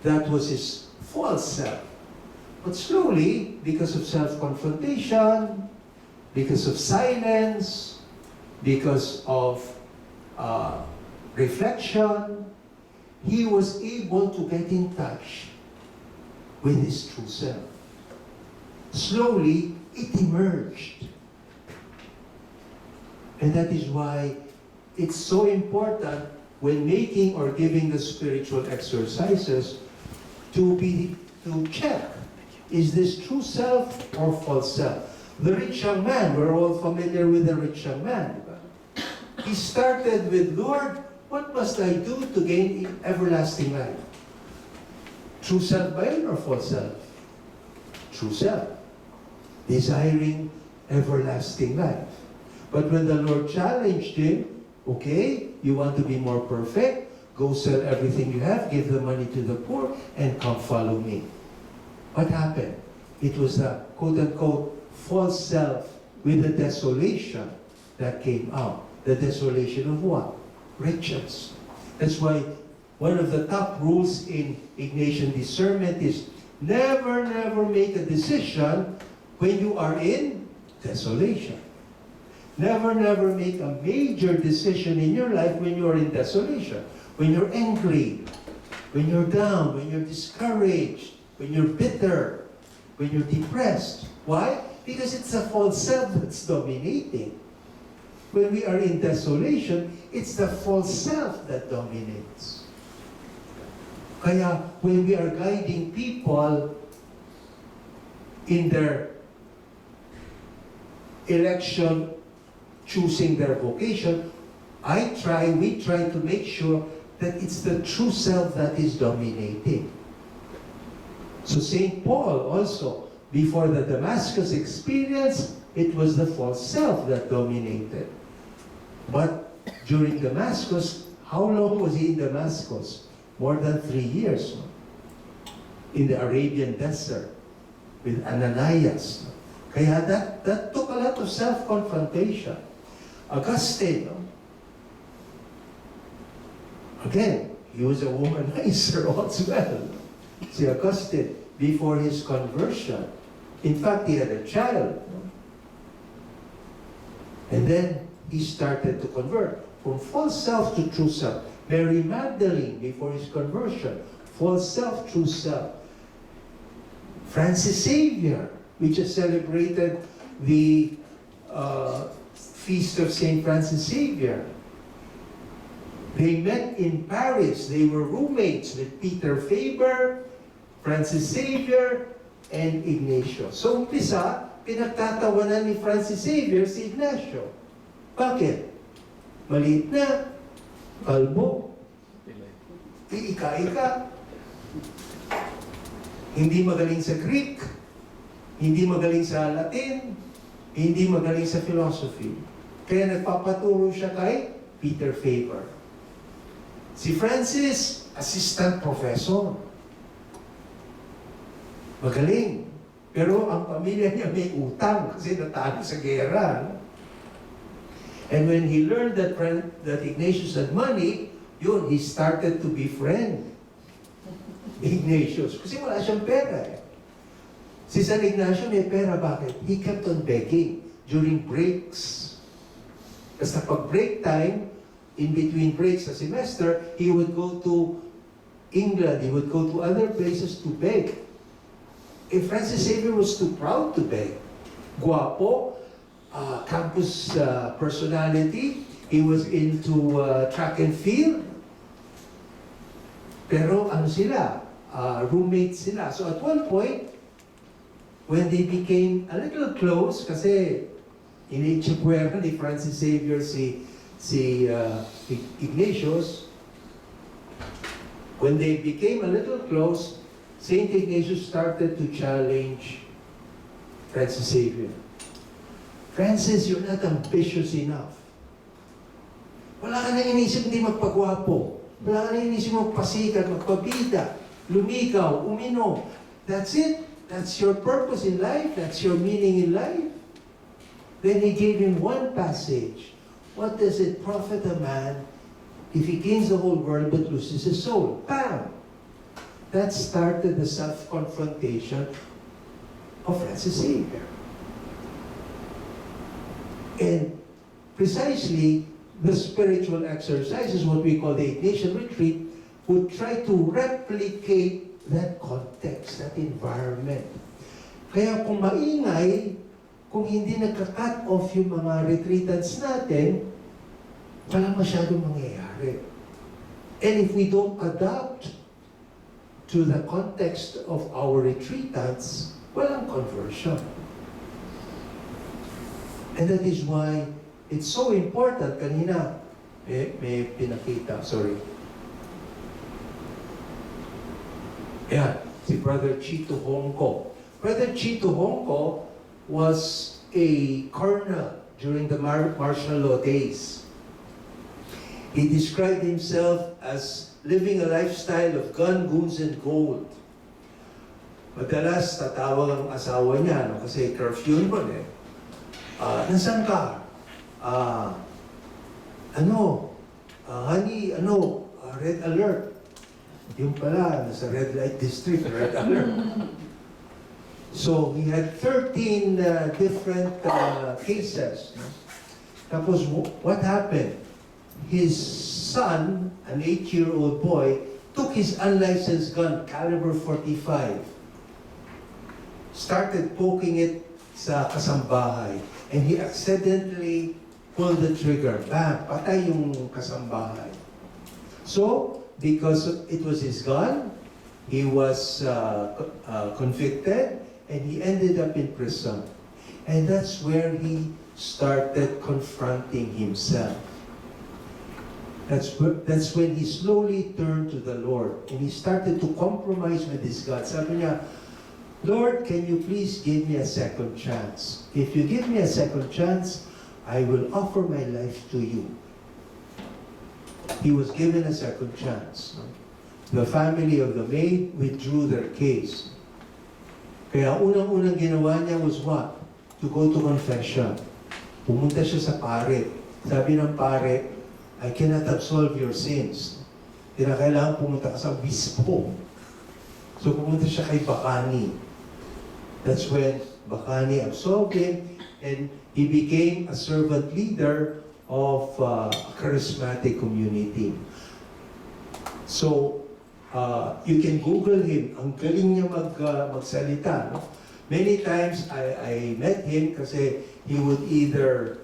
E: That was his false self. But slowly, because of self-confrontation, because of silence, because of reflection, he was able to get in touch with his true self. Slowly, it emerged. And that is why it's so important when making or giving the spiritual exercises to check, is this true self or false self? The rich young man, we're all familiar with the rich young man. He started with, Lord, what must I do to gain everlasting life? True self ba yun or false self? True self. Desiring everlasting life. But when the Lord challenged him, okay, you want to be more perfect? Go sell everything you have, give the money to the poor, and come follow me. What happened? It was the quote-unquote false self with the desolation that came out. The desolation of what? Riches. That's why one of the top rules in Ignatian discernment is never make a decision when you are in desolation. Never make a major decision in your life when you are in desolation. When you're angry, when you're down, when you're discouraged, when you're bitter, when you're depressed. Why? Because it's a false self that's dominating. When we are in desolation, it's the false self that dominates. Kaya when we are guiding people in their election, choosing their vocation, we try to make sure that it's the true self that is dominating. So St. Paul also, before the Damascus experience, it was the false self that dominated. But during Damascus, how long was he in Damascus? More than 3 years. In the Arabian desert with Ananias. Kaya that took a lot of self-confrontation. Augustine, again, he was a womanizer as well. Si Augustine, before his conversion. In fact, he had a child. And then he started to convert from false self to true self. Mary Magdalene, before his conversion, false self, true self. Francis Xavier, we just celebrated the feast of Saint Francis Xavier. They met in Paris. They were roommates with Peter Faber, Francis Xavier, and Ignacio. So umpisa, pinagtatawanan ni Francis Xavier si Ignacio. Bakit? Maliit na, kalbo, iika-ika, hindi magaling sa Greek, hindi magaling sa Latin, hindi magaling sa philosophy. Kaya nagpapaturo siya kay Peter Faber. Si Francis, assistant professor. Magaling. Pero ang pamilya niya may utang kasi natalo sa gera. No? And when he learned that Ignatius had money, yun, he started to befriend Ignatius. Kasi wala siyang pera eh. Si San Ignacio may pera, bakit? He kept on begging during breaks. Basta pag break time, in between breaks sa semester, he would go to England, he would go to other places to beg. If Francis Xavier was too proud to beg, guwapo, campus personality, he was into track and field. Pero ano sila? Roommates sila. So at one point, when they became a little close, kasi inichipwera ni Francis Xavier si Ignatius, when they became a little close, Saint Ignatius started to challenge Francis Xavier. Francis, you're not ambitious enough. Wala ka na inisip hindi magpagwapo. Wala ka na inisip magpasikat, magpabida, lumigaw, uminom. That's it. That's your purpose in life. That's your meaning in life. Then he gave him one passage. What does it profit a man if he gains the whole world but loses his soul? Bam! That started the self-confrontation of Francis Xavier. And precisely, the spiritual exercises, what we call the Ignatian retreat, would try to replicate that context, that environment. Kaya kung maingay, kung hindi nagka-cut off yung mga retreatants natin, walang masyadong mangyayari. And if we don't adapt to the context of our retreatants, walang conversion. And that is why it's so important. Kanina, may pinakita, sorry. Ayan, si Brother Chito Hongko. Brother Chito Hongko was a colonel during the martial law days. He described himself as living a lifestyle of gun, goons, and gold. Madalas tatawag ang asawa niya, no? Kasi curfew mo eh. Nasaan ka? Honey, red alert. Yung pala, nasa red light district, red alert. So, he had 13 different cases. Tapos, what happened? His son, an 8-year-old boy, took his unlicensed gun, caliber 45, started poking it sa kasambahay, and he accidentally pulled the trigger. Bam! Patay yung kasambahay. So, because it was his gun, he was convicted, and he ended up in prison. And that's where he started confronting himself. That's when he slowly turned to the Lord, and he started to compromise with his God. Sabi niya, Lord, can you please give me a second chance? If you give me a second chance, I will offer my life to you. He was given a second chance. The family of the maid withdrew their case. Kaya unang-unang ginawa niya was what? To go to confession. Pumunta siya sa pare. Sabi ng pare, I cannot absolve your sins. kinakailangan pumunta ka sa obispo. So pumunta siya kay Bacani. That's when Bacani absolved him and he became a servant leader of a charismatic community. So, you can Google him. Ang galing niya magsalita. No? Many times I met him kasi he would either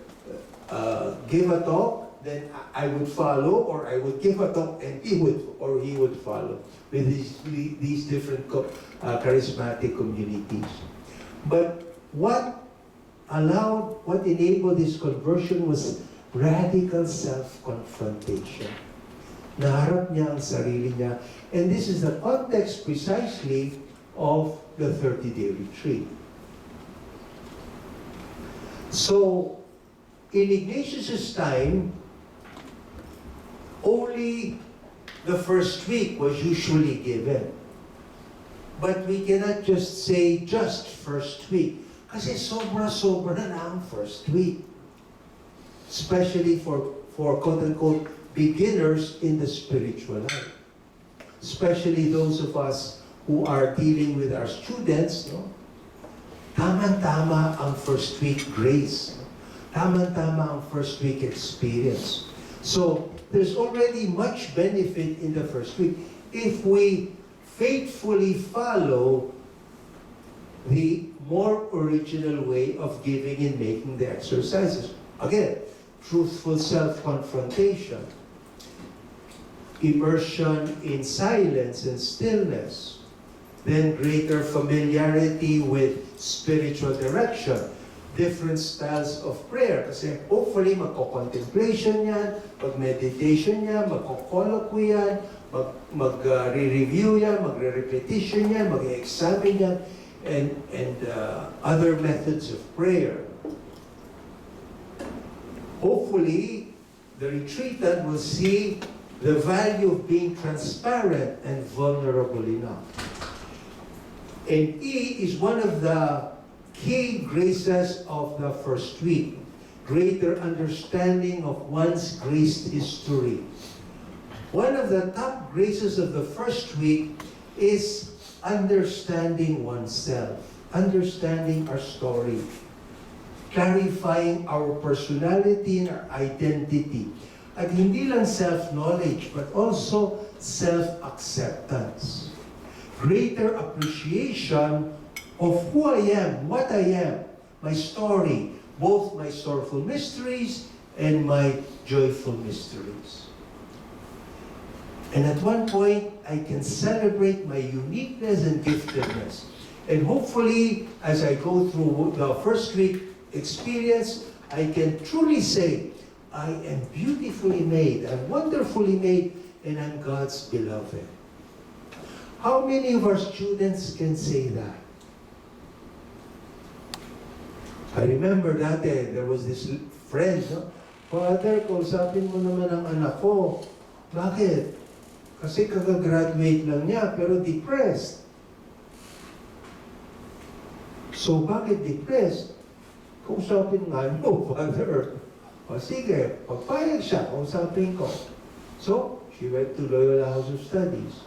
E: give a talk, then I would follow, or I would give a talk and he would follow with these different charismatic communities. But what enabled this conversion was radical self-confrontation. Naharap niya ang sarili niya. And this is the context precisely of the 30-day retreat. So, in Ignatius' time, only the first week was usually given. But we cannot just say just first week. Kasi sobra-sobra na ang first week. Especially for quote-unquote beginners in the spiritual life. Especially those of us who are dealing with our students, no? Tama-tama ang first week grace. Tama-tama ang first week experience. So, there's already much benefit in the first week if we faithfully follow the more original way of giving and making the exercises. Again, truthful self-confrontation, immersion in silence and stillness, then greater familiarity with spiritual direction, different styles of prayer. Kasi hopefully magko-contemplation yan, mag-meditation yan, magko-colloquy yan, mag-re-review yan, magre-repetition yan, mag-examine yan, and other methods of prayer. Hopefully, the retreatant will see the value of being transparent and vulnerable enough. And E is one of the key graces of the first week, greater understanding of one's graced history. One of the top graces of the first week is understanding oneself, understanding our story, clarifying our personality and our identity. At hindi lang self-knowledge, but also self-acceptance. Greater appreciation of who I am, what I am, my story, both my sorrowful mysteries and my joyful mysteries. And at one point, I can celebrate my uniqueness and giftedness. And hopefully, as I go through the first week experience, I can truly say, I am beautifully made, I'm wonderfully made, and I'm God's beloved. How many of our students can say that? I remember dati, there was this friend, no? Father, kausapin mo naman ang anak ko. Bakit? Kasi kagagraduate lang niya, pero depressed. So, bakit depressed? Kausapin nga no, Father. O sige, pagpayag siya, kausapin ko. So, she went to Loyola House of Studies.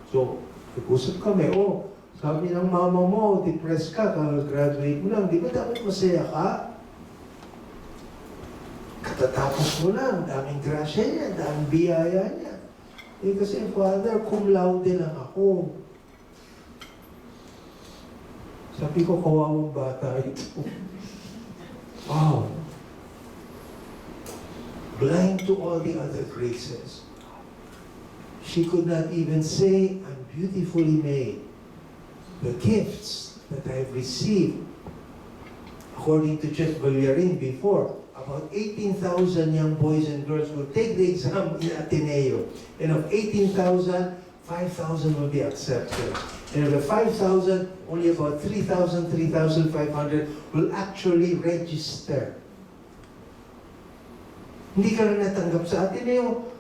E: So, nag-usap kami, sabi ng mama mo, depressed ka, kagagraduate mo lang, di ba dapat masaya ka? Katatapos mo lang, daming grasya niya, daming biyaya niya. Kasi Father, cum laude lang ako. Sabi ko, kawawang bata ito. Wow. Blind to all the other graces. She could not even say, I'm beautifully made. The gifts that I've received, according to Jeff Balyarin before, about 18,000 young boys and girls will take the exam in Ateneo. And of 18,000, 5,000 will be accepted. And of the 5,000, only about 3,000, 3,500 will actually register. Hindi ka na natanggap sa Ateneo,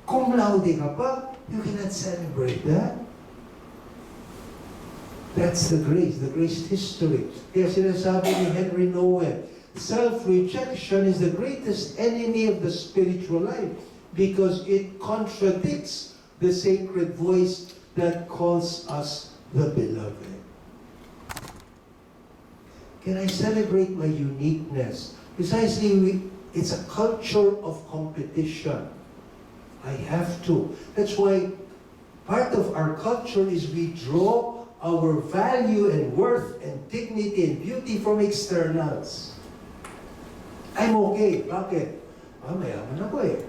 E: cum laude ka pa, you cannot celebrate that. That's the grace history. Kaya sinasabi ni Henry Nouwen, self-rejection is the greatest enemy of the spiritual life because it contradicts the sacred voice that calls us the beloved? Can I celebrate my uniqueness? Precisely, it's a culture of competition. I have to. That's why part of our culture is we draw our value and worth and dignity and beauty from externals. I'm okay. Bakit? Mayaman ako eh.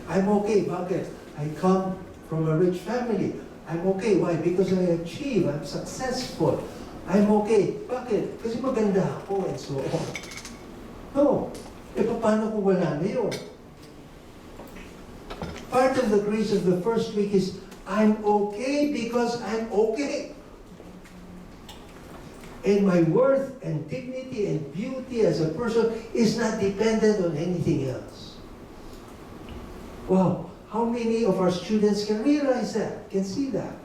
E: I'm okay. Bakit? I come from a rich family. I'm okay. Why? Because I achieve. I'm successful. I'm okay. Bakit? Kasi maganda ako and so on. No. E paano kung wala na yun? Part of the grace of the first week is, I'm okay because I'm okay. And my worth and dignity and beauty as a person is not dependent on anything else. Wow, how many of our students can realize that, can see that?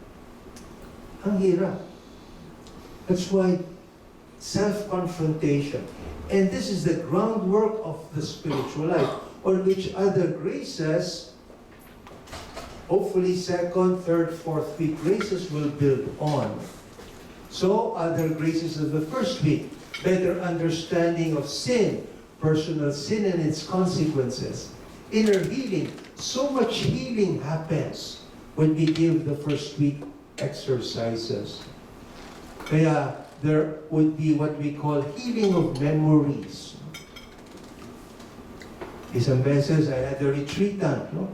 E: Ang hirap. That's why self-confrontation. And this is the groundwork of the spiritual life, on which other graces, hopefully second, third, fourth week graces will build on. So, other graces of the first week, better understanding of sin, personal sin and its consequences, inner healing. So much healing happens when we give the first week exercises. Kaya there would be what we call healing of memories. Isang beses, I had a retreatant, no?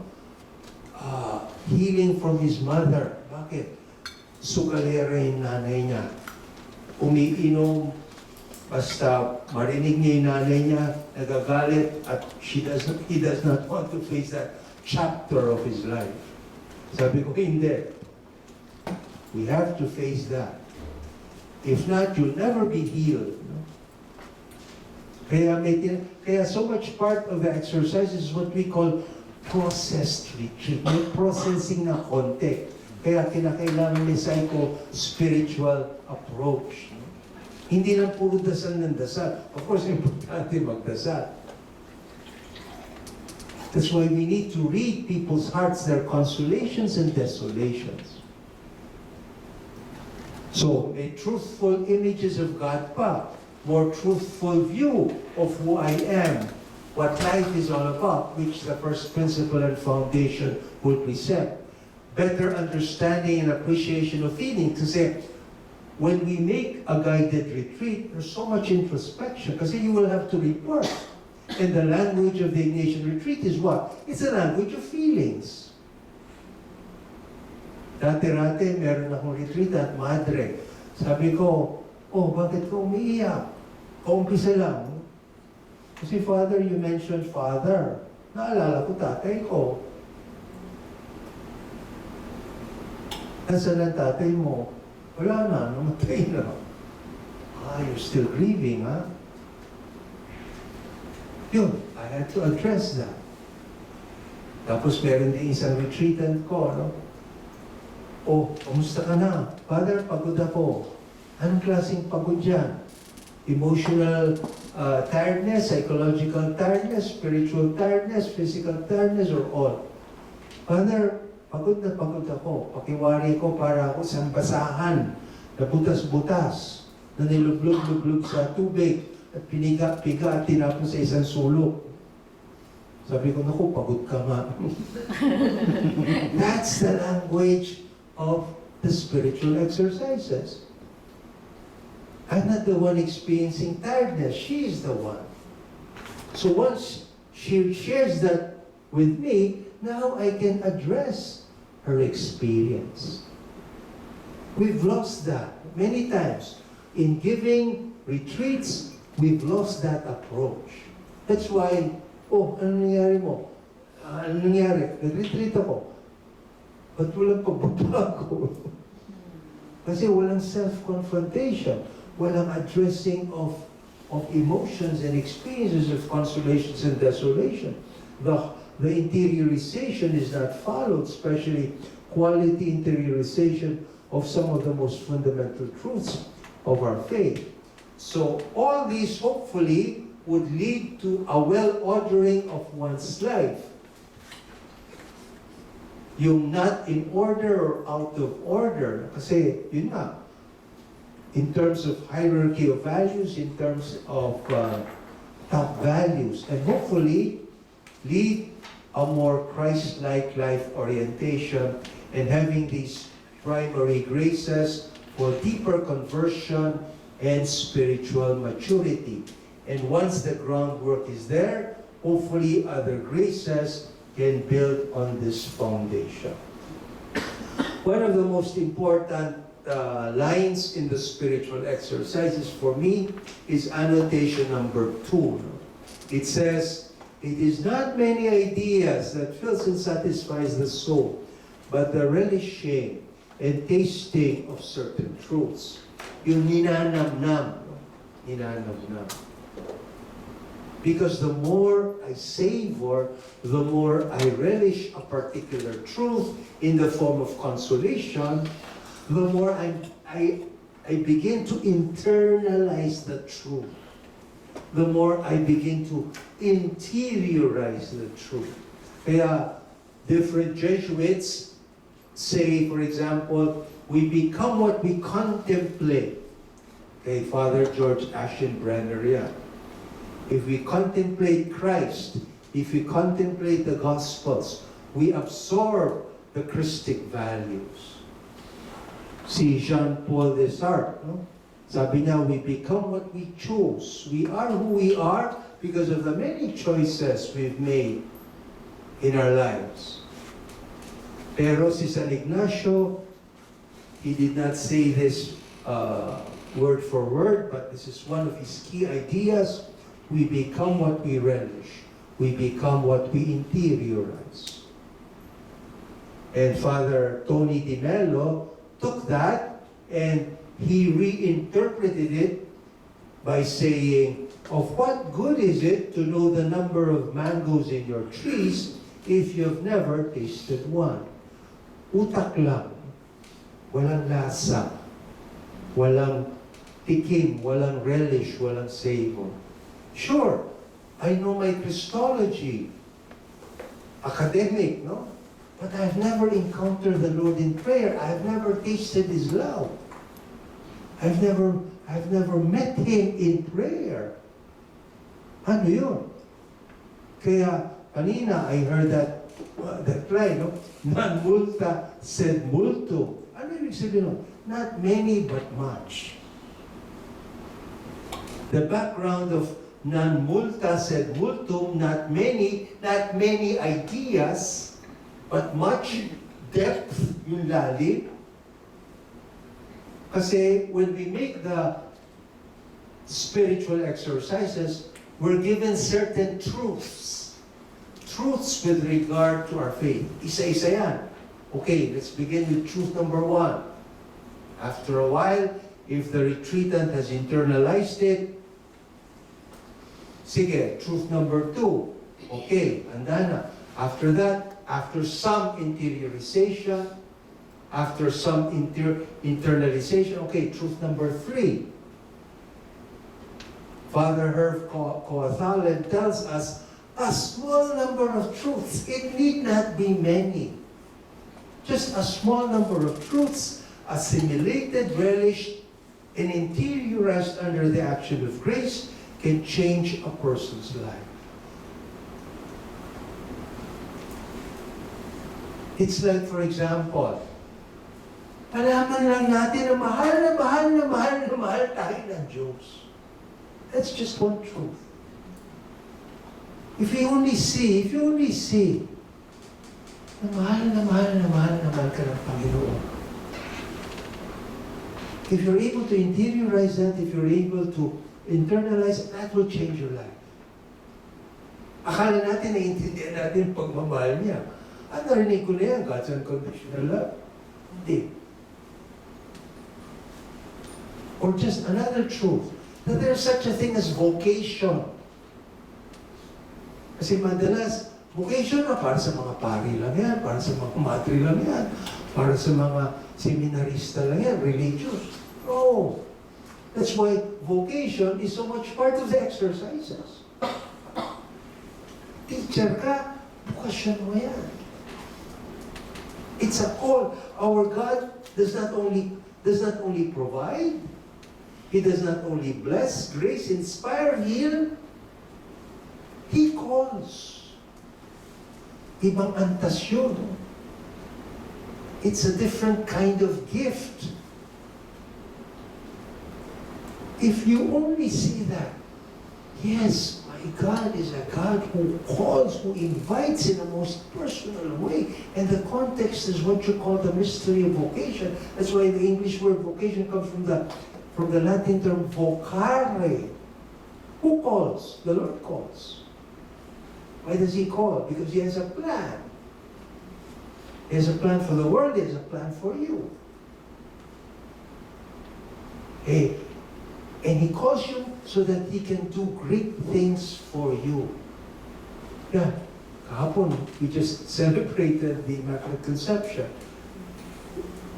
E: Healing from his mother. Bakit? Sugalera yung nanay niya. Umiinom, basta marinig niya yung nanay niya, nagagalit, at he does not want to face that chapter of his life. Sabi ko, hindi. We have to face that. If not, you'll never be healed. No? Kaya so much part of the exercise is what we call processed retreat. May processing na konti. Kaya kinakailangan may psycho-spiritual approach. No? Hindi lang puro dasal ng dasal. Of course, importante magdasal. That's why we need to read people's hearts, their consolations and desolations. So, may truthful images of God pa, more truthful view of who I am, what life is all about, which the first principle and foundation will present. Better understanding and appreciation of feeling. To say, when we make a guided retreat, there's so much introspection because you will have to report. And the language of the Ignatian retreat is what? It's a language of feelings. Dati-rati, meron akong retreat at madre. Sabi ko, oh, bakit ka umiiyak? Kaumpisa lang. Kasi Father, you mentioned Father. Naalala ko tatay ko. Nasaan ang tatay mo? Wala na, namatay na. You're still grieving, ha? Yun, I had to address that. Tapos meron din isang retreatant ko, no? Oh, kamusta ka na? Father, pagod ako. Anong klaseng pagod yan? Emotional tiredness, psychological tiredness, spiritual tiredness, physical tiredness, or all? Father, pagod na pagod ako. Pakiwari ko para ako sa basahan na butas-butas, na nilublog-lublog sa tubig at piniga-piga at tinapon sa isang sulok. Sabi ko, naku, pagod ka nga. That's the language of the spiritual exercises. I'm not the one experiencing tiredness. She is the one. So once she shares that with me, now I can address her experience. We've lost that many times. In giving retreats, we've lost that approach. That's why, oh, ano nangyari mo? Ano nangyari? Nag-retreat ako. Ba't walang pagbabago? Kasi walang self-confrontation. Walang addressing of emotions and experiences of consolations and desolation. The interiorization is not followed, especially quality interiorization of some of the most fundamental truths of our faith. So all these hopefully would lead to a well-ordering of one's life. yung not in order or out of order. Kasi, yun nga, in terms of hierarchy of values, in terms of top values, and hopefully lead a more Christ-like life orientation and having these primary graces for deeper conversion and spiritual maturity. And once the groundwork is there, hopefully other graces can build on this foundation. One of the most important lines in the spiritual exercises for me is annotation number 2. It says, "It is not many ideas that fills and satisfies the soul, but the relishing and tasting of certain truths." Yung ninanamnam. Ninanamnam. Because the more I savor, the more I relish a particular truth in the form of consolation, the more I begin to internalize the truth. The more I begin to interiorize the truth. Kaya different Jesuits say, for example, we become what we contemplate. Okay, Father George Aschenbrenner yan. If we contemplate Christ, if we contemplate the Gospels, we absorb the Christic values. Si Jean-Paul Desarthe, no? Sabi niya, we become what we choose. We are who we are because of the many choices we've made in our lives. Pero si San Ignacio, he did not say this word for word, but this is one of his key ideas. We become what we relish. We become what we interiorize. And Father Tony Di Mello took that and he reinterpreted it by saying, of what good is it to know the number of mangoes in your trees if you've never tasted one? Utak lang. Walang lasa. Walang tikim. Walang relish. Walang savor. Sure, I know my Christology, academic, no? But I've never encountered the Lord in prayer. I've never tasted His love. I've never met Him in prayer. Ano yun? Kaya, kanina, I heard that line, no? Non multa sed multum. Ano ibig sabihin nun? Not many, but much. The background of non multa sed multum, not many ideas, but much depth, yung lalim. Kasi when we make the spiritual exercises, we're given certain truths. Truths with regard to our faith. Isa-isa yan. Okay, let's begin with truth number 1. After a while, if the retreatant has internalized it, sige, truth number 2. Okay, handa na. After that, after some interiorization, after some internalization, okay, truth number 3. Father Herv Coathalen tells us a small number of truths. It need not be many. Just a small number of truths assimilated, relished, and interiorized under the action of grace can change a person's life. It's like, for example, malaman lang natin na mahal na mahal na mahal na mahal tayo ng Diyos. That's just one truth. If you only see na mahal na mahal na mahal na mahal ka ng Panginoon. If you're able to interiorize that, if you're able to internalize it, that will change your life. Akala natin, naiintindihan natin pagmamahal niya. Narinig ko na yan, God's unconditional love. Hindi. Or just another truth, that there's such a thing as vocation. Kasi madalas, vocation na para sa mga pari lang yan, para sa mga matri lang yan, para sa mga seminarista lang yan, religious. No. That's why vocation is so much part of the exercises. Teacher ka, bukasyon mo yan. It's a call. Our God does not only provide, He does not only bless, grace, inspire, heal, He calls. Ibang antas yun. It's a different kind of gift. If you only see that, yes, my God is a God who calls, who invites in the most personal way. And the context is what you call the mystery of vocation. That's why the English word vocation comes from the Latin term vocare. Who calls? The Lord calls. Why does He call? Because He has a plan. He has a plan for the world. He has a plan for you. Hey, and He calls you so that He can do great things for you. Yeah, kahapon, we just celebrated the Immaculate Conception.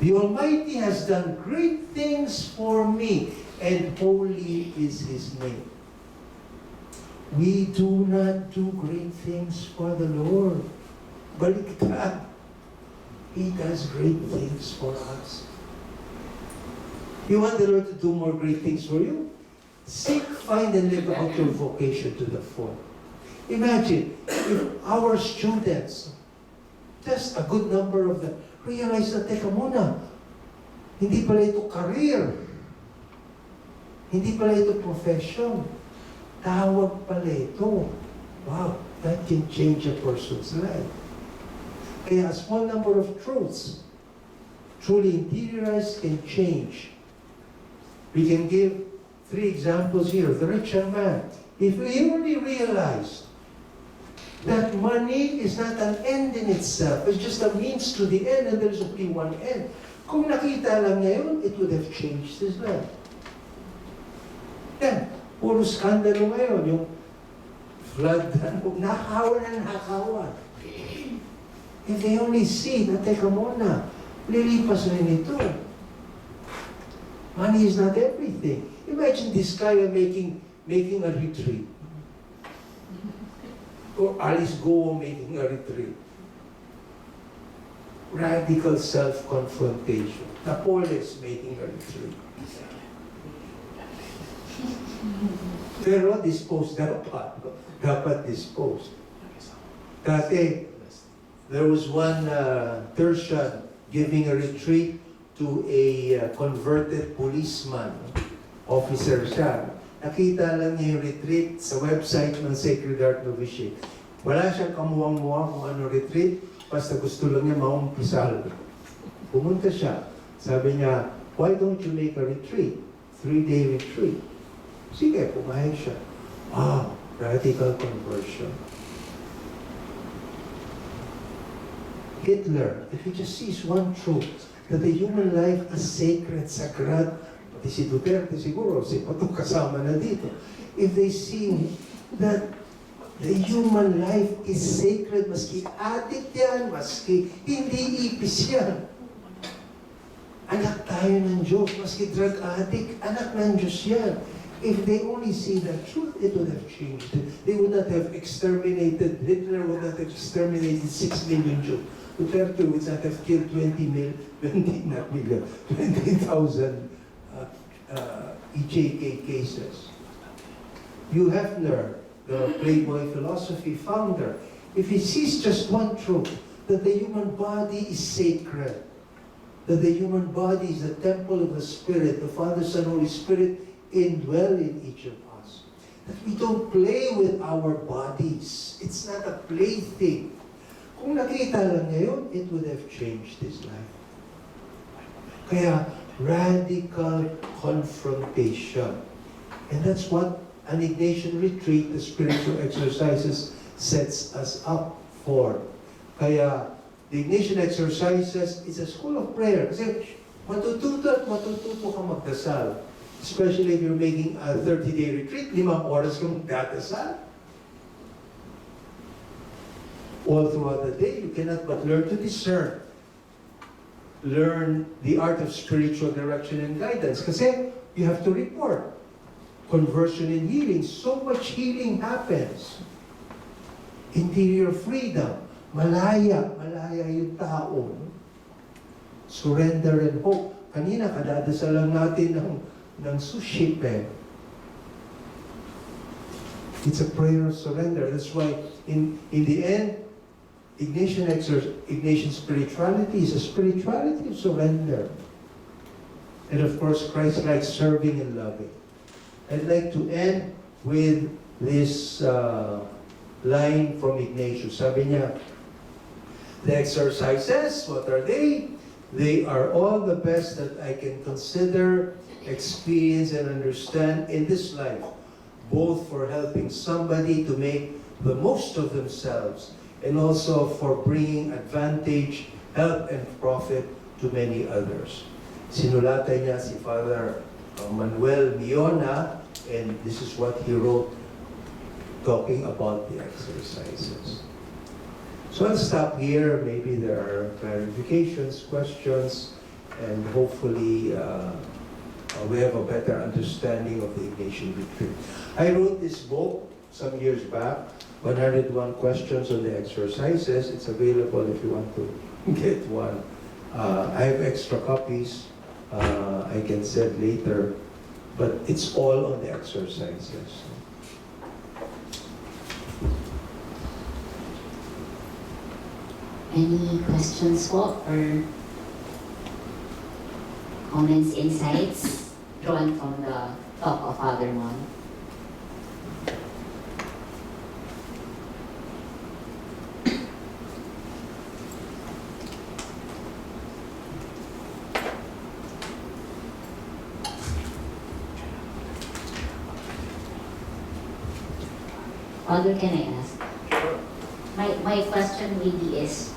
E: The Almighty has done great things for me, and holy is His name. We do not do great things for the Lord. Baliktad. He does great things for us. You want the Lord to do more great things for you? Seek, find, and live out your vocation to the full. Imagine if our students, just a good number of them, realize na, teka muna, hindi pala ito career. Hindi pala ito profession. Tawag pala ito. Wow, that can change a person's life. Kaya a small number of truths, truly interiorized, can change. We can give 3 examples here. The rich young man. If we only realized that money is not an end in itself, it's just a means to the end, and there's only one end. Kung nakita lang niya yun, it would have changed his life. Yan, puro skandalo ngayon, yung flood, nakawan na nakawan. If they only see na, teka muna, lilipas rin ito. Money is not everything. Imagine this guy making a retreat. Or Alice Go making a retreat. Radical self-confrontation. Napoles making a retreat. Pero disposed dapat. Dapat disposed. Dati, there was one Tertian giving a retreat to a converted policeman. Officer siya. Nakita lang niya yung retreat sa website ng Sacred Heart Novitiate. Wala siyang kamuwang-muwang kung ano retreat, basta gusto lang niya maumpisal. Pumunta siya. Sabi niya, why don't you make a retreat? 3-day retreat. Sige, pumayag siya. Wow, radical conversion. Hitler, if he just sees one truth, that the human life is sacred, sagrado, pati si Duterte siguro, si Pato kasama na dito. If they see that the human life is sacred, maski addict yan, maski hindi ipis yan. Anak tayo ng Diyos, maski drug addict, anak ng Diyos yan. If they only see the truth, it would have changed it. They would not have exterminated, Hitler would not have exterminated 6 million Jews. Duterte would not have killed 20,000 EJK cases. Hugh Hefner, the Playboy philosophy founder, if he sees just one truth, that the human body is sacred, that the human body is the temple of the Spirit, the Father, Son, Holy Spirit indwell in each of us, that we don't play with our bodies. It's not a plaything. Kung nakita lang ngayon, it would have changed his life. Kaya, radical confrontation. And that's what an Ignatian retreat, the spiritual exercises, sets us up for. Kaya, the Ignatian exercises is a school of prayer. Kasi matututo at matututo ka magdasal. Especially if you're making a 30-day retreat, 5 oras ka magdadasal. All throughout the day, you cannot but learn to discern. Learn the art of spiritual direction and guidance. Kasi you have to report. Conversion and healing. So much healing happens. Interior freedom. Malaya yung tao. surrender and hope. Kanina, kadadasal lang natin ng sushi, eh. It's a prayer of surrender. That's why, in the end, Ignatian spirituality is a spirituality of surrender. And of course, Christ-like serving and loving. I'd like to end with this line from Ignatius. Sabi niya, the exercises, what are they? They are all the best that I can consider, experience, and understand in this life, both for helping somebody to make the most of themselves and also for bringing advantage, help, and profit to many others. Sinulatan niya si Father Manuel Miona, and this is what he wrote talking about the exercises. So I'll stop here. Maybe there are clarifications, questions, and hopefully we have a better understanding of the Ignatian retreat. I wrote this book some years back, 101 Questions on the Exercises. It's available if you want to get one. I have extra copies I can send later, but it's all on the exercises.
A: Any questions po or comments, insights drawn from the talk of Father Mon? Father, can I ask? My question maybe is,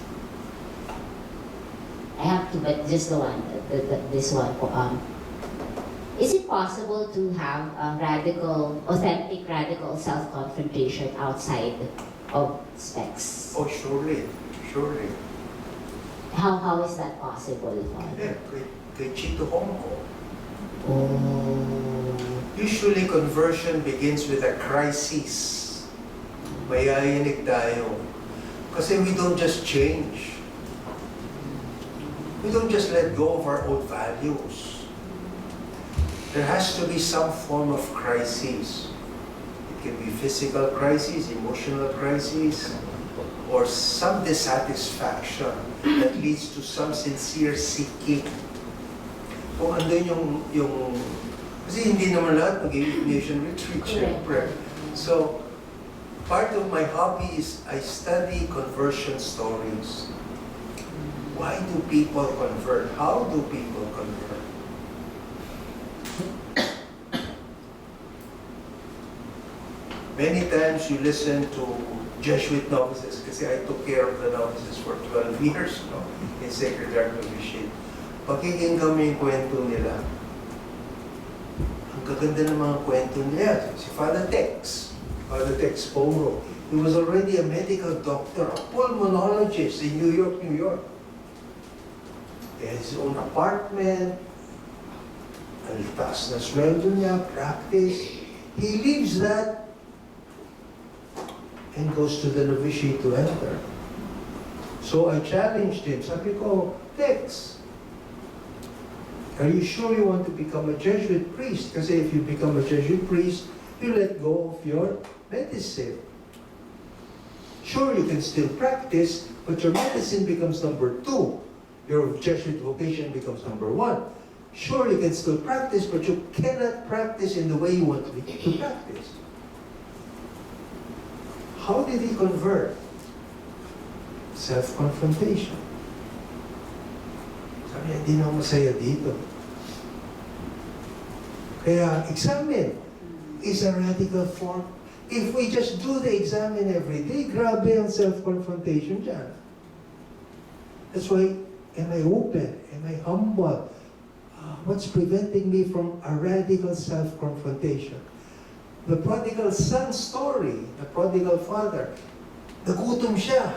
A: I have to, but just the one, this one po. Is it possible to have a authentic radical self-confrontation outside of specs?
E: Oh, surely.
A: How is that possible, Father?
E: Yeah, kay Chito Hongo.
A: Oh,
E: Usually, conversion begins with a crisis. Mayayanig tayo. Kasi we don't just change. We don't just let go of our old values. There has to be some form of crisis. It can be physical crisis, emotional crisis, or some dissatisfaction that leads to some sincere seeking. Kung andun yung kasi hindi naman lahat mag-Ignatian retreat, syempre. So, part of my hobby is I study conversion stories. Why do people convert? How do people convert? Many times you listen to Jesuit novices, kasi I took care of the novices for 12 years in Sacred Heart Novitiate. Pakikinggan mo yung kwento nila. Ang gaganda ng mga kwento nila. Si Father Tex Poro, he was already a medical doctor, a pulmonologist in New York. He had his own apartment, ang taas na sweldo niya, practice. He leaves that and goes to the novitiate to enter. So I challenged him. Sabi ko, Tex, are you sure you want to become a Jesuit priest? Kasi if you become a Jesuit priest, you let go of your medicine. Sure, you can still practice, but your medicine becomes number 2. Your Jesuit vocation becomes number 1. Sure, you can still practice, but you cannot practice in the way you want to practice. How did he convert? Self-confrontation. Sabi niya, hindi na ako masaya dito. Kaya, examine is a radical form. If we just do the examine every day, grabe ang self-confrontation dyan. That's why, am I open? Am I humble? What's preventing me from a radical self-confrontation? The prodigal son story, the prodigal father, nagutom siya.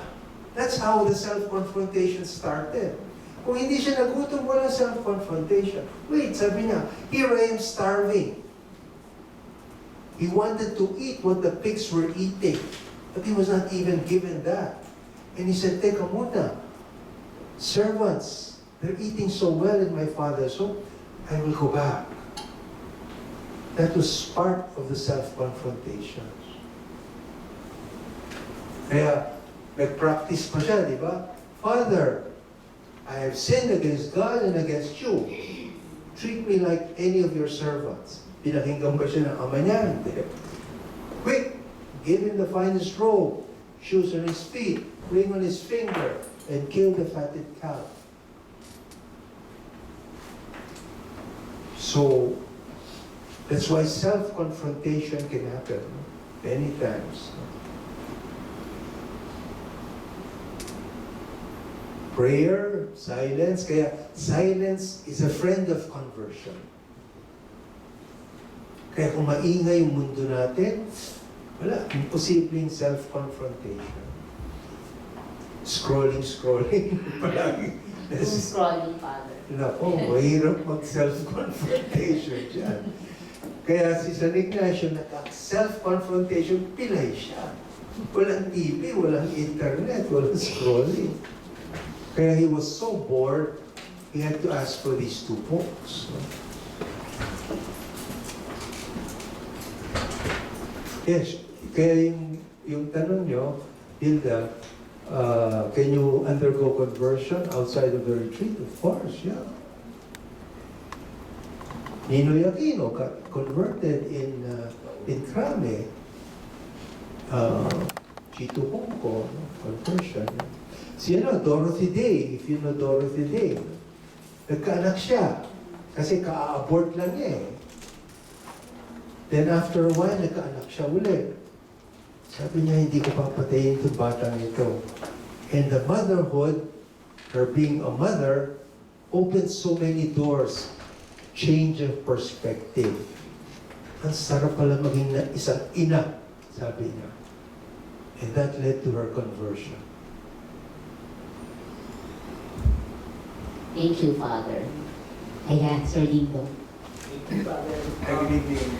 E: That's how the self-confrontation started. Kung hindi siya nagutom, wala self-confrontation. Wait, sabi niya, here I am starving. He wanted to eat what the pigs were eating, but he was not even given that. And he said, teka muna, servants, they're eating so well in my father's home, I will go back. That was part of the self-confrontation. Kaya, nag-practice pa siya, di ba? Father, I have sinned against God and against you. Treat me like any of your servants. Pinakinggan ba siya ng ama niya? Hindi. Quick, give him the finest robe, shoes on his feet, ring on his finger, and kill the fatted calf. So, that's why self-confrontation can happen many times. Prayer, silence, kaya silence is a friend of conversion. Kaya kung maingay yung mundo natin, wala, imposibleng self-confrontation. Scrolling palagi.
A: Doom scrolling, Father.
E: Nako, mahirap mag-self-confrontation dyan. Kaya si San Ignacio, self-confrontation, pilay siya. Walang TV, walang internet, walang scrolling. Kaya he was so bored, he had to ask for these two books. Yes, kaya yung tanong nyo, Hilda, can you undergo conversion outside of the retreat? Of course, yeah. Ninoy Aquino got converted in Crame. Chito Hongko, conversion. Si Dorothy Day, if you know Dorothy Day, nagkaanak siya. Kasi ka-abort lang niya eh. Then after a while, nagkaanak siya ulit. Sabi niya, hindi ko papatayin itong batang ito. And the motherhood, her being a mother, opened so many doors. Change of perspective. Ang sarap pala maging isang ina, sabi niya. And that led to her conversion.
A: Thank you, Father. Ayan, Sir Lindo.
B: Good evening.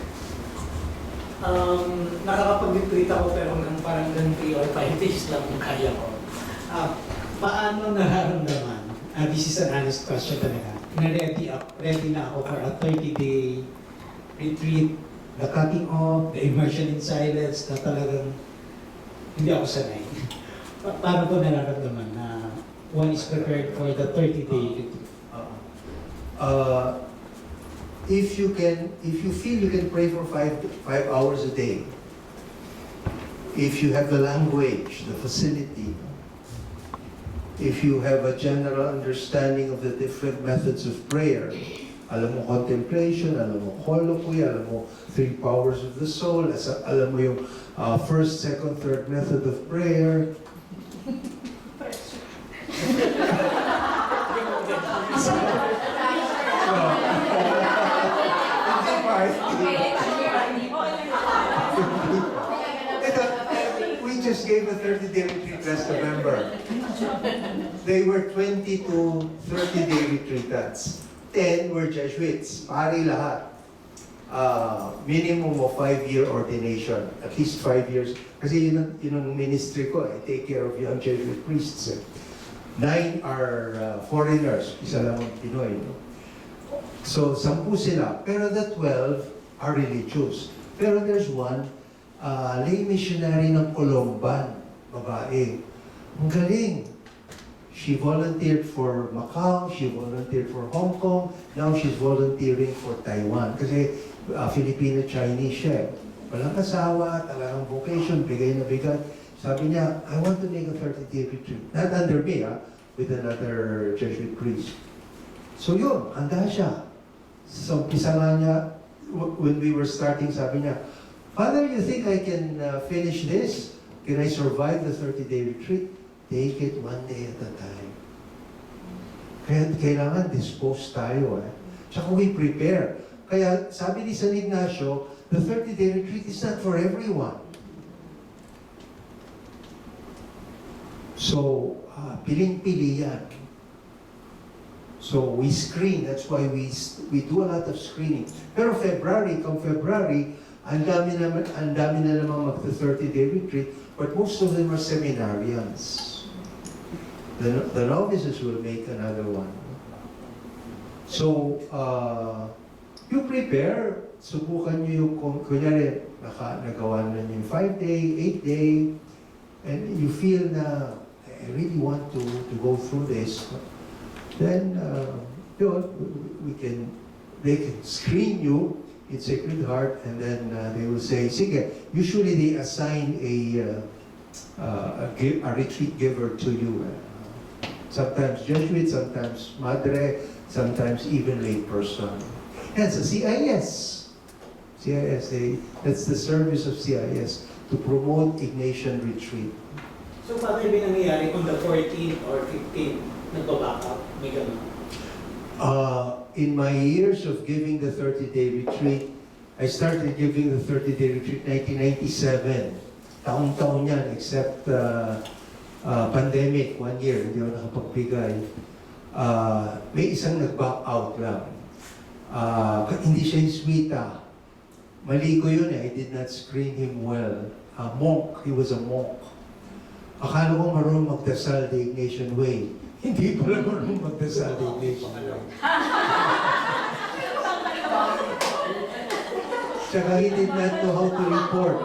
B: Nakakapag-retreat ako pero parang 3 or 5 days lang kung kaya ko. Paano nararamdaman? This is an honest question talaga. Ready na ako for a 30-day retreat, the cutting off, the immersion in silence, na talagang hindi ako sanay. Paano ko nararamdaman na one is prepared for the 30-day retreat?
E: If you feel you can pray for 5 hours a day, if you have the language, the facility, if you have a general understanding of the different methods of prayer, alam mo contemplation, alam mo colloquy, alam mo 3 powers of the soul, alam mo yung first, second, third method of prayer. We just gave a 30-day retreat last November. They were 20 to 30-day retreatants. 10 were Jesuits, pari lahat. Minimum of 5-year ordination, at least 5 years. Kasi yun ang ministry ko, I take care of young Jesuit priests. 9 are foreigners, isa lang ang Pinoy. No? So, 10 sila. Pero the 12 are religious. Pero there's one, lay missionary ng Colomban, babae. Ang galing. She volunteered for Macau, she volunteered for Hong Kong, now she's volunteering for Taiwan. Kasi Filipino-Chinese siya. Walang asawa, talagang vocation, bigay na bigat. Sabi niya, I want to make a 30-day retreat. Not under me, with another Jesuit priest. So yun, handa siya. So, umpisa nga niya, when we were starting, sabi niya, Father, you think I can finish this? Can I survive the 30-day retreat? Take it one day at a time. Kaya kailangan dispose tayo. Tsaka we prepare. Kaya sabi ni San Ignacio, the 30-day retreat is not for everyone. So, piling-pili yan. So, we screen. That's why we do a lot of screening. Pero come February, ang dami na naman mag-30-day retreat, but most of them are seminarians. The novices will make another one. So, you prepare, subukan nyo yung, kunyari, nagawa na nyo yung 5-day, 8-day, and you feel na, I really want to go through this, then, yun, they can screen you in Sacred Heart, and then they will say, sige, usually they assign a retreat giver to you. Sometimes Jesuit, sometimes Madre, sometimes even lay person. And sa CIS, that's the service of CIS to promote Ignatian retreat.
B: So paano yung nangyayari kung the 14th or 15th nagbaback up? May ganun.
E: In my years of giving the 30-day retreat, I started giving the 30-day retreat 1997. Taong-taon yan, except pandemic, 1 year, hindi ako nakapagbigay. May isang nag-back out lang. Hindi siya Jesuita. Mali ko yun I did not screen him well. Monk, he was a monk. Akala ko marunong magdasal the Ignatian way. Hindi pala marunong magdasal the Ignatian way. Tsaka he did not know how to report.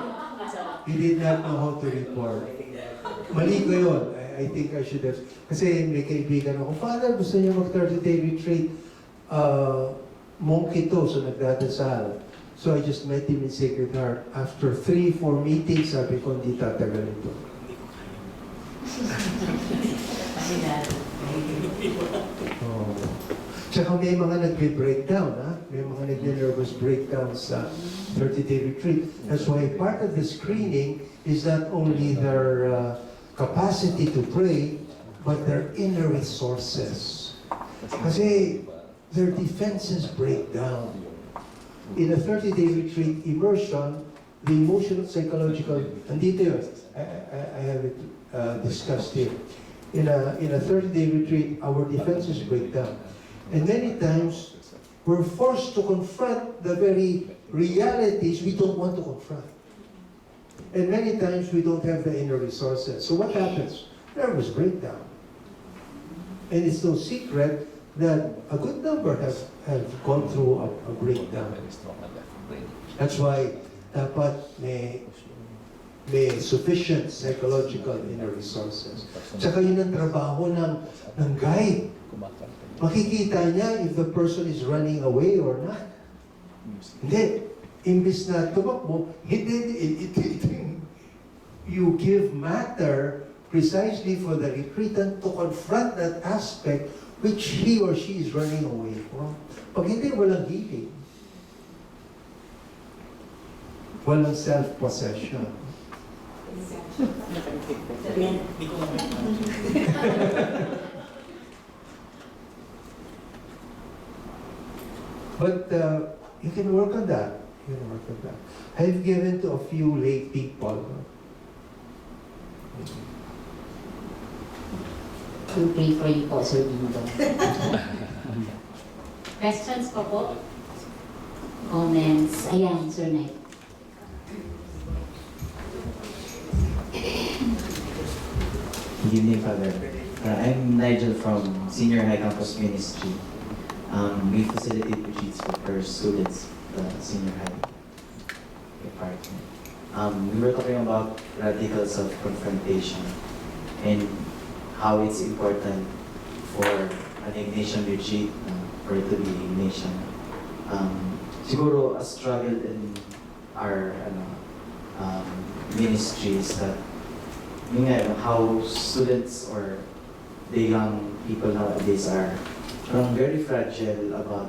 E: He did not know how to report. Mali ko yun. I think I should have. Kasi may kaibigan ako, Father, gusto niya mag-30-day retreat. Monk ito, so nagdadasal. So I just met him in Sacred Heart. After 3-4 meetings, sabi ko, hindi tatagal ito. Oh. Tsaka may mga nagbe-breakdown, ha? May mga nagbe-nervous breakdowns sa 30-day retreat. That's why part of the screening is not only their capacity to pray, but their inner resources. Kasi their defenses break down. In a 30-day retreat immersion, the emotional, psychological, andito yun, I have it discussed here. In a 30-day retreat, our defenses break down. And many times, we're forced to confront the very realities we don't want to confront. And many times, we don't have the inner resources. So what happens? Nervous breakdown. And it's no secret that a good number have gone through a breakdown. That's why dapat may sufficient psychological inner resources. Tsaka yun ang trabaho ng guide. Makikita niya if the person is running away or not. Hindi. Imbis na tumakbo, you give matter precisely for the retreatant to confront that aspect which he or she is running away from. Pag hindi, walang healing. Walang self-possession.
B: Hindi ko
E: But you can work on that. You can work on that. I've given to a few lay people.
A: To pray for you po, Sir Dindo. Questions pa po? Comments? Ayan, Sir Knight.
F: Good evening, Father. I'm Nigel from Senior High Campus Ministry. We facilitate retreats for students, the Senior High department. We were talking about radical self-confrontation and how it's important for an Ignatian retreat, for it to be Ignatian. Siguro a struggle in our ministries that how students or the young people nowadays are very fragile about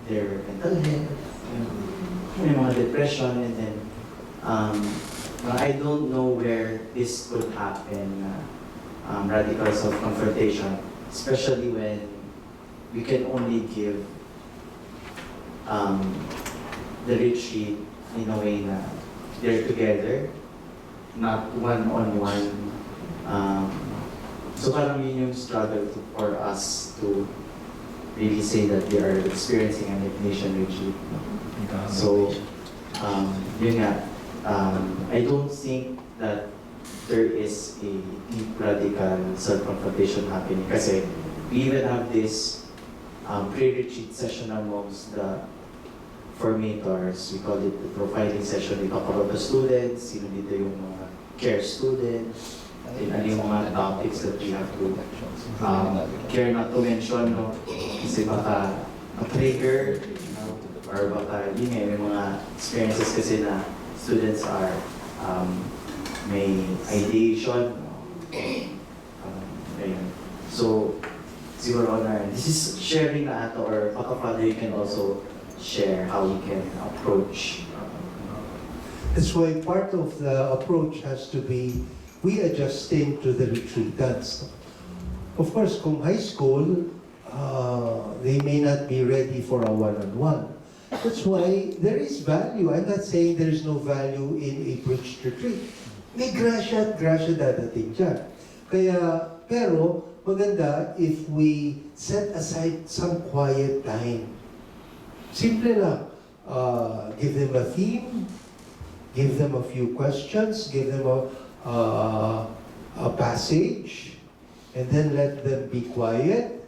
F: their mental health, may mga depression, and then I don't know where this could happen, radical self-confrontation, especially when we can only give the retreat in a way na they're together, not one-on-one. So parang yun yung struggle for us to really say that they are experiencing an Ignatian retreat. So, yun nga, I don't think that there is a deep radical self-confrontation happening kasi we even have this pre-retreat session amongst the formators. We call it the profiling session. We talk about the students, sino dito yung mga care students, and ano yung mga topics that we have to care not to mention, no? Kasi baka trigger, no? Or baka yun nga, may mga experiences kasi na students are may ideation, no? Ayun. So, siguro on this is sharing na ato, or baka Father, you can also share how we can approach.
E: That's why part of the approach has to be we adjusting to the retreatants. Of course, kung high school, they may not be ready for a one-on-one. That's why there is value. I'm not saying there is no value in a bridge retreat. May grasya at grasya dadating dyan. Kaya, pero maganda if we set aside some quiet time. Simple lang. Give them a theme, give them a few questions, give them a passage, and then let them be quiet,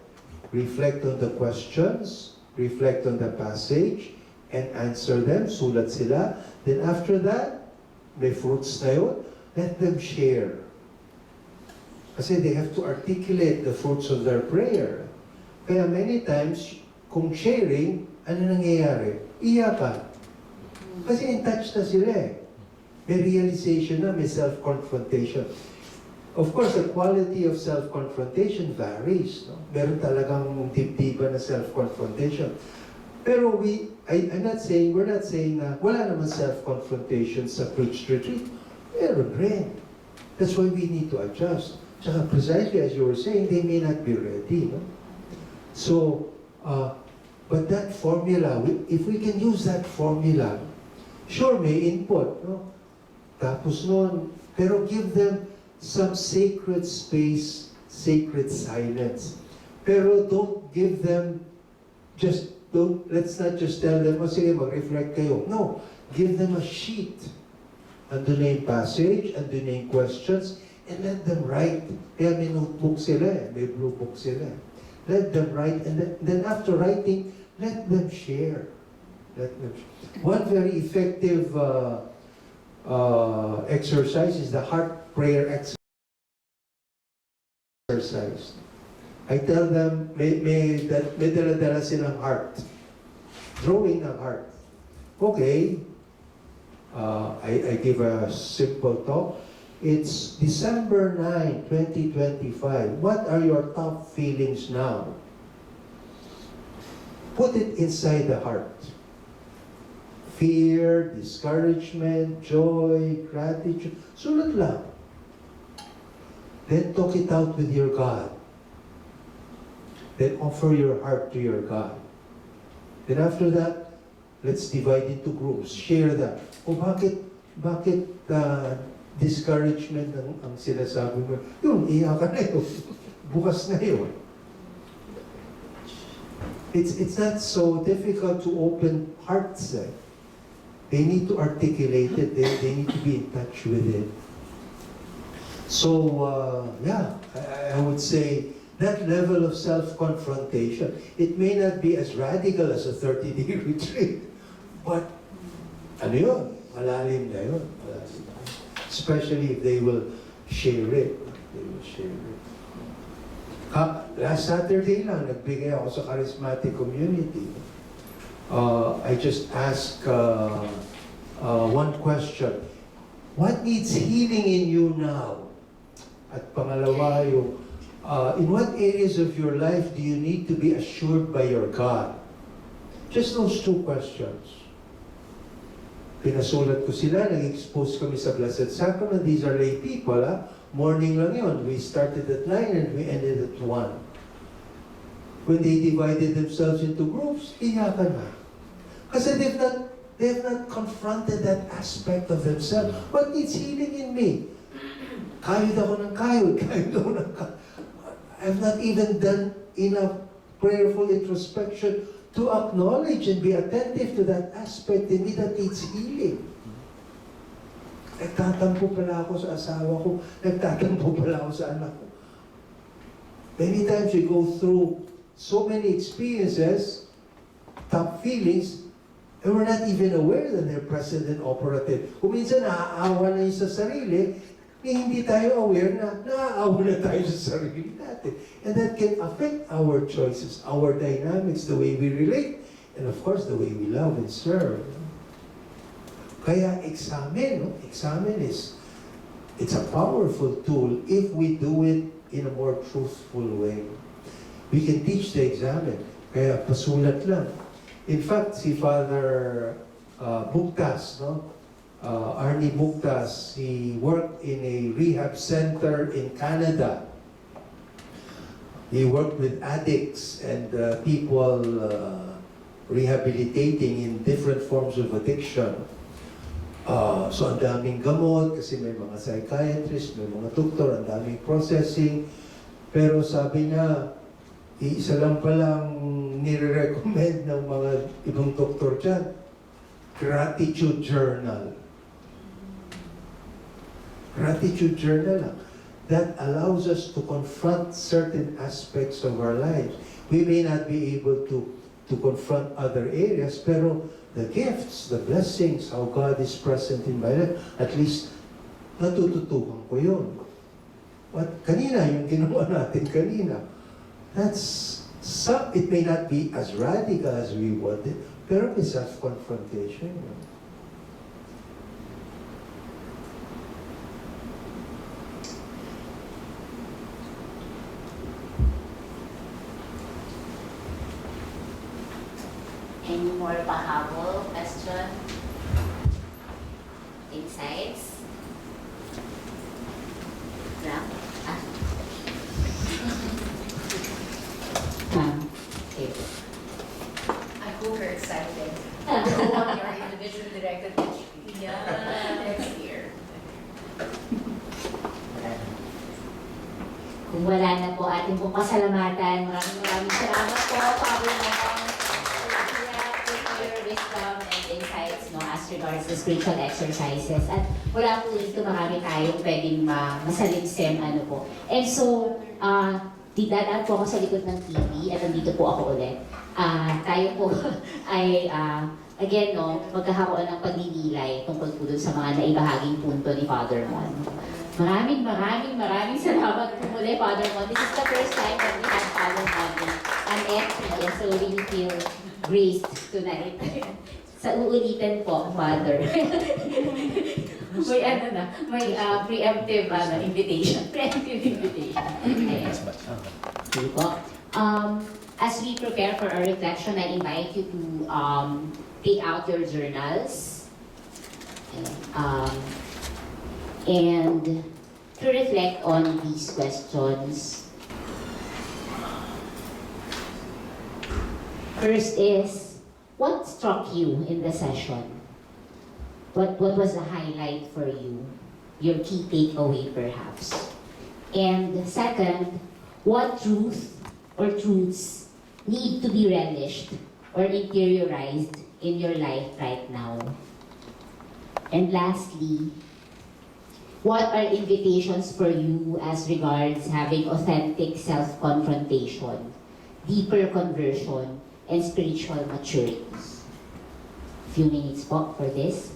E: reflect on the questions, reflect on the passage, and answer them, sulat sila. Then after that, may fruits na yun, let them share. Kasi they have to articulate the fruits of their prayer. Kaya many times, kung sharing, ano nangyayari? Iyakan. Kasi in touch na sila eh. May realization na, may self-confrontation. Of course, the quality of self-confrontation varies. No? Meron talagang dibdiba na self-confrontation. Pero we're not saying na wala naman self-confrontation sa preached retreat. Meron rin. That's why we need to adjust. Tsaka precisely as you were saying, they may not be ready. No? So, but that formula, if we can use that formula, sure, may input. No? Tapos nun, pero give them some sacred space, sacred silence. Pero don't give them let's not just tell them, sige, mag-reflect kayo. No, give them a sheet. Andun na yung passage, andun na yung questions, and let them write. Kaya may notebook sila, may blue book sila. Let them write, and then after writing, let them share. One very effective exercise is the heart prayer exercise. I tell them, may dala-dala silang heart. Drawing ng heart. Okay. I give a simple talk. It's December 9, 2025. What are your top feelings now? Put it inside the heart. Fear, discouragement, joy, gratitude. Sulat lang. Then talk it out with your God. Then offer your heart to your God. Then after that, let's divide into groups. Share that. O bakit discouragement ang sinasabi mo? Yun, iyakan na yun. Bukas na yun. It's not so difficult to open hearts. They need to articulate it. They need to be in touch with it. So, I would say that level of self-confrontation, it may not be as radical as a 30-day retreat, but ano yun? Malalim na yun. Especially if they will share it. They will share it. Last Saturday lang, nagbigay ako sa charismatic community. I just asked one question. What needs healing in you now? At pangalawa, in what areas of your life do you need to be assured by your God? Just those two questions. Pinasulat ko sila, nag-expose kami sa Blessed Sacrament. These are lay people, ha? Morning lang yun. We started at 9 and we ended at 1. When they divided themselves into groups, iyakan na. Kasi they've not confronted that aspect of themselves. What needs healing in me? Kayod ako ng kayod. I've not even done enough prayerful introspection to acknowledge and be attentive to that aspect in me that needs healing. Nagtatampo pala ako sa asawa ko. Nagtatampo pala ako sa anak ko. Many times we go through so many experiences, top feelings, and we're not even aware that they're present and operative. Kung minsan naaawa na yun sa sarili, hindi tayo aware na naaawa na tayo sa sarili natin. And that can affect our choices, our dynamics, the way we relate, and of course, the way we love and serve. Kaya examen, no? Examen it's a powerful tool if we do it in a more truthful way. We can teach the examen, kaya pasulat lang. In fact, si Father Buktas, no? Arnie Buktas, he worked in a rehab center in Canada. He worked with addicts and people rehabilitating in different forms of addiction. So ang daming gamot kasi may mga psychiatrists, may mga doktor, ang daming processing. Pero sabi niya, isa lang palang nire-recommend ng mga ibang doktor dyan, gratitude journal. Gratitude journal lang. That allows us to confront certain aspects of our lives. We may not be able to confront other areas, pero the gifts, the blessings, how God is present in my life, at least natututuhan ko yun. But kanina, yung ginawa natin kanina, it may not be as radical as we wanted, pero may self-confrontation.
A: Any more pahabol, question, insights? Ram? Ma'am. Okay.
G: I hope you're excited. Go on your individually directed retreat.
C: Yeah.
G: Next year.
A: Kung wala na po, ating pong pasalamatan. Maraming salamat po, Father Mon. For your wisdom and insights, no, as regards the spiritual exercises. At wala po dito, marami tayong pwedeng masalimsim, ano po. And so, dadaan po ako sa likod ng TV at nandito po ako ulit. Tayo po ay, again, no, magkakaroon ng pagdidilay tungkol po dun sa mga naibahaging punto ni Father Mon. Maraming salamat po muli, Father Mon. This is the first time that we had Father Mon on FP, and so we feel graced tonight. Sa uulitin po, Father. May preemptive invitation. Preemptive invitation. Ayan. Okay po. As we prepare for our reflection, I invite you to take out your journals and to reflect on these questions. First is, what struck you in the session? What was the highlight for you? Your key takeaway, perhaps. And second, what truth or truths need to be relished or interiorized in your life right now? And lastly, what are invitations for you as regards having authentic self-confrontation, deeper conversion, and spiritual maturity? Few minutes po for this.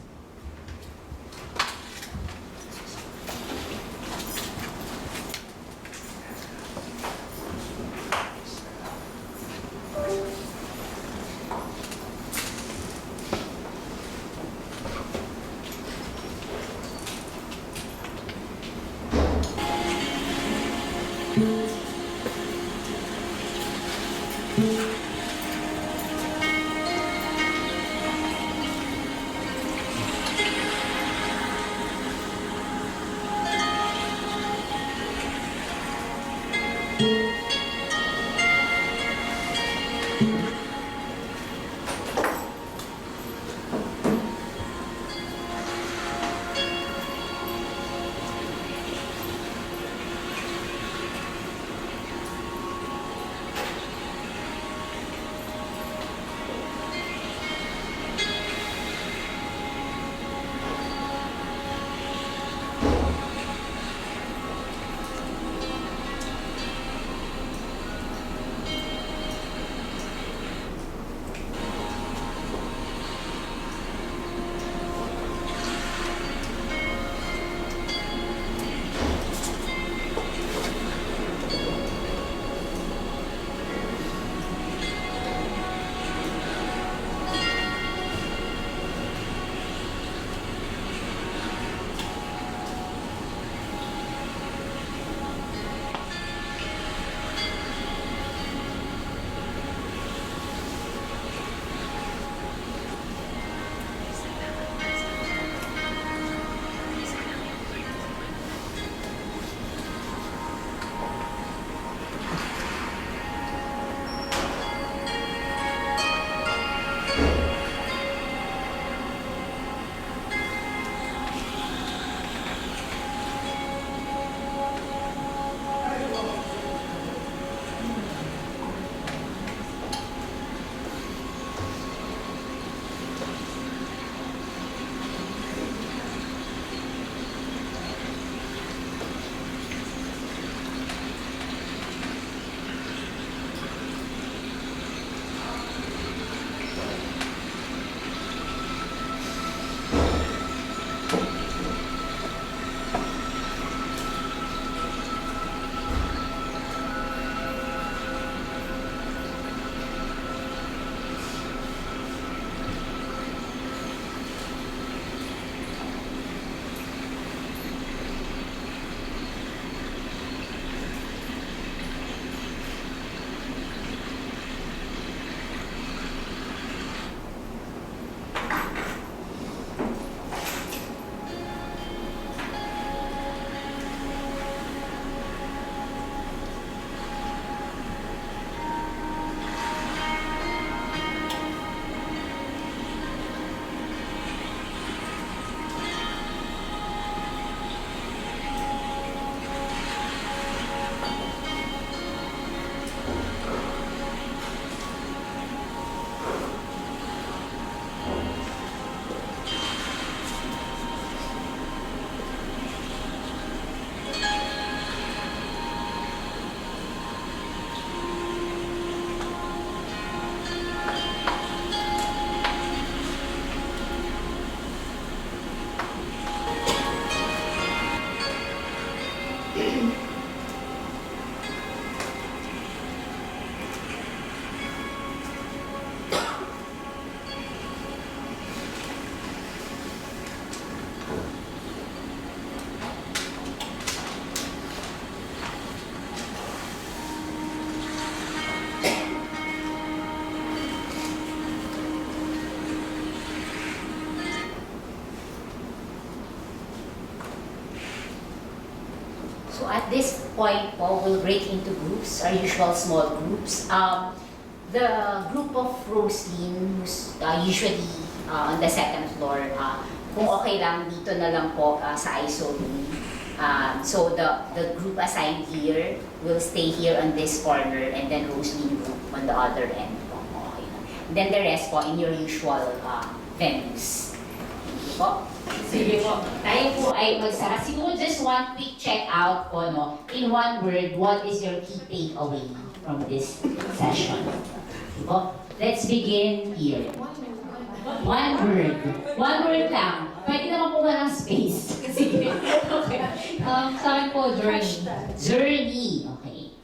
A: this point po, we'll break into groups, our usual small groups. The group of Roslyn, who's usually on the second floor, kung okay lang, dito na lang po sa ISO room. So the group assigned here will stay here on this corner, and then Roslyn group on the other end po. Okay. Then the rest po in your usual venues. Thank you po. Sige po. Tayo po ay magsara. Siguro just one quick check out po, no? In one word, what is your key takeaway from this session? Sige po. Let's begin here. One word. One word lang. Pwede naman po walang space. Sige. Okay. Sa akin po, journey. Journey. Okay.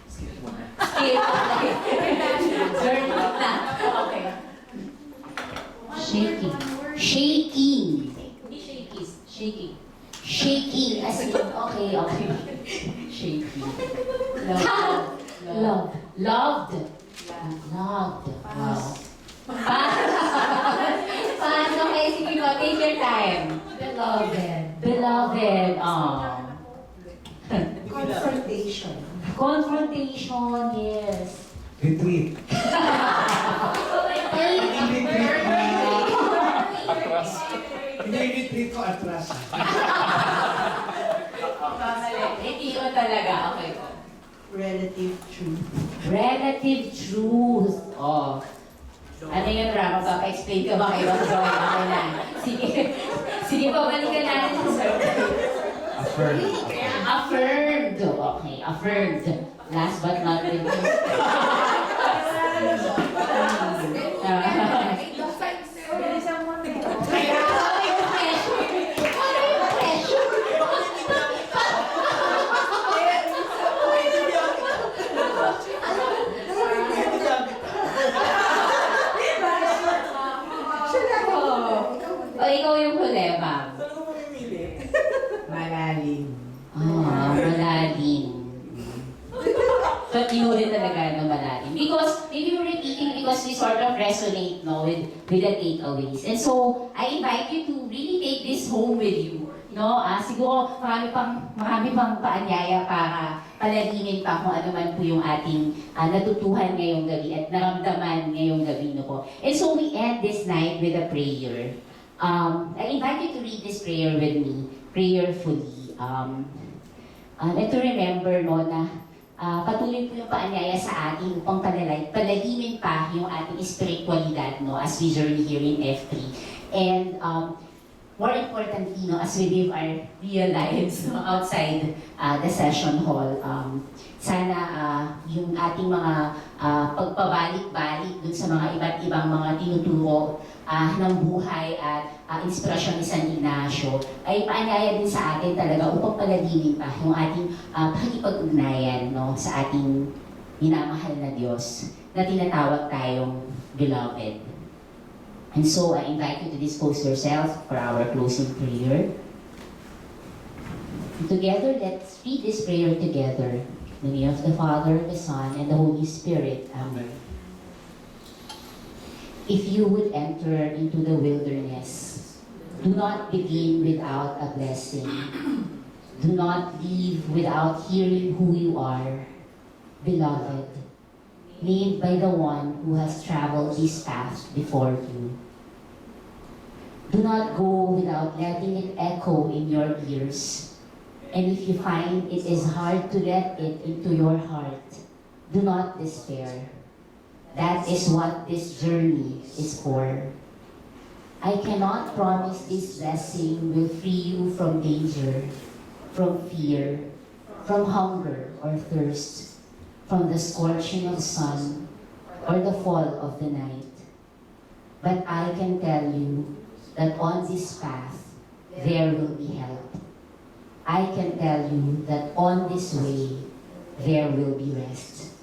F: Skip mo na.
A: Skip. Okay. Journey na. Okay. Shaking. Shaking.
C: Hindi shakies, shaking.
A: Shaking. As in, okay. Shaking.
C: Love.
A: Love. Loved. Loved. Wow. Pass. Okay, sige po. Take your time.
C: Beloved.
A: Beloved.
C: Confrontation.
A: Confrontation, yes.
B: Retreat. Hindi retreat ko atras.
A: Hindi ko talaga. Okay po.
C: Relative truth.
A: Relative truth. Oh. Ano yun, Ram? Magpapa-explain ka ba kayo? Okay na. Sige. Sige po, balikan natin sa survey.
E: Affirm.
A: Affirmed. Okay, affirmed. Last but not least. O, ikaw yung huli, ma'am.
C: Malalim.
A: Malalim. So, tinulit talaga ng malalim. Because, maybe we're repeating because we sort of resonate, no, with the takeaways. And so, I invite you to really take this home with you. No, siguro marami pang paanyaya para palalimin pa kung ano man po yung ating natutuhan ngayong gabi at naramdaman ngayong gabi, no po. And so, we end this night with a prayer. I invite you to read this prayer with me, prayerfully. And to remember, no, na patuloy po yung paanyaya sa atin upang palalimin pa yung ating spiritualidad, no, as we journey here in F3. And more importantly, no, as we live our real lives, no, outside the session hall, sana yung ating mga pagpabalik-balik dun sa mga iba't ibang mga tinuturo ng buhay at inspirasyon ni San Ignacio ay paanyaya din sa atin talaga upang palalimin pa yung ating pakikipag-ugnayan, no, sa ating minamahal na Diyos na tinatawag tayong beloved. And so, I invite you to dispose yourself for our closing prayer. And together, let's read this prayer together. In the name of the Father, the Son, and the Holy Spirit. Amen. If you would enter into the wilderness, do not begin without a blessing. Do not leave without hearing who you are, beloved, named by the one who has traveled this path before you. Do not go without letting it echo in your ears. And if you find it is hard to let it into your heart, do not despair. That is what this journey is for. I cannot promise this blessing will free you from danger, from fear, from hunger or thirst, from the scorching of sun or the fall of the night. But I can tell you that on this path, there will be help. I can tell you that on this way, there will be rest.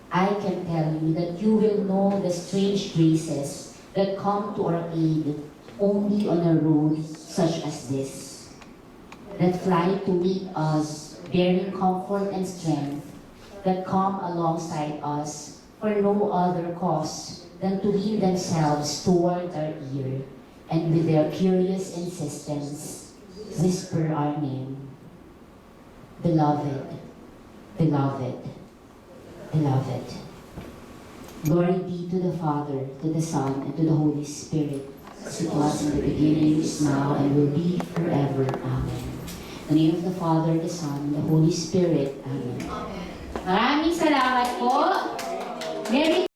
A: I can tell you that you will know the strange graces that come to our aid only on a road such as this, that fly to meet us, bearing comfort and strength, that come alongside us for no other cause than to lean themselves toward our ear, and with their curious insistence, whisper our name. beloved, beloved, beloved. Glory be to the Father, to the Son, and to the Holy Spirit, as it was in the beginning, is now, and will be forever. Amen. In the name of the Father, the Son, and the Holy Spirit. Amen. Maraming salamat po. Merry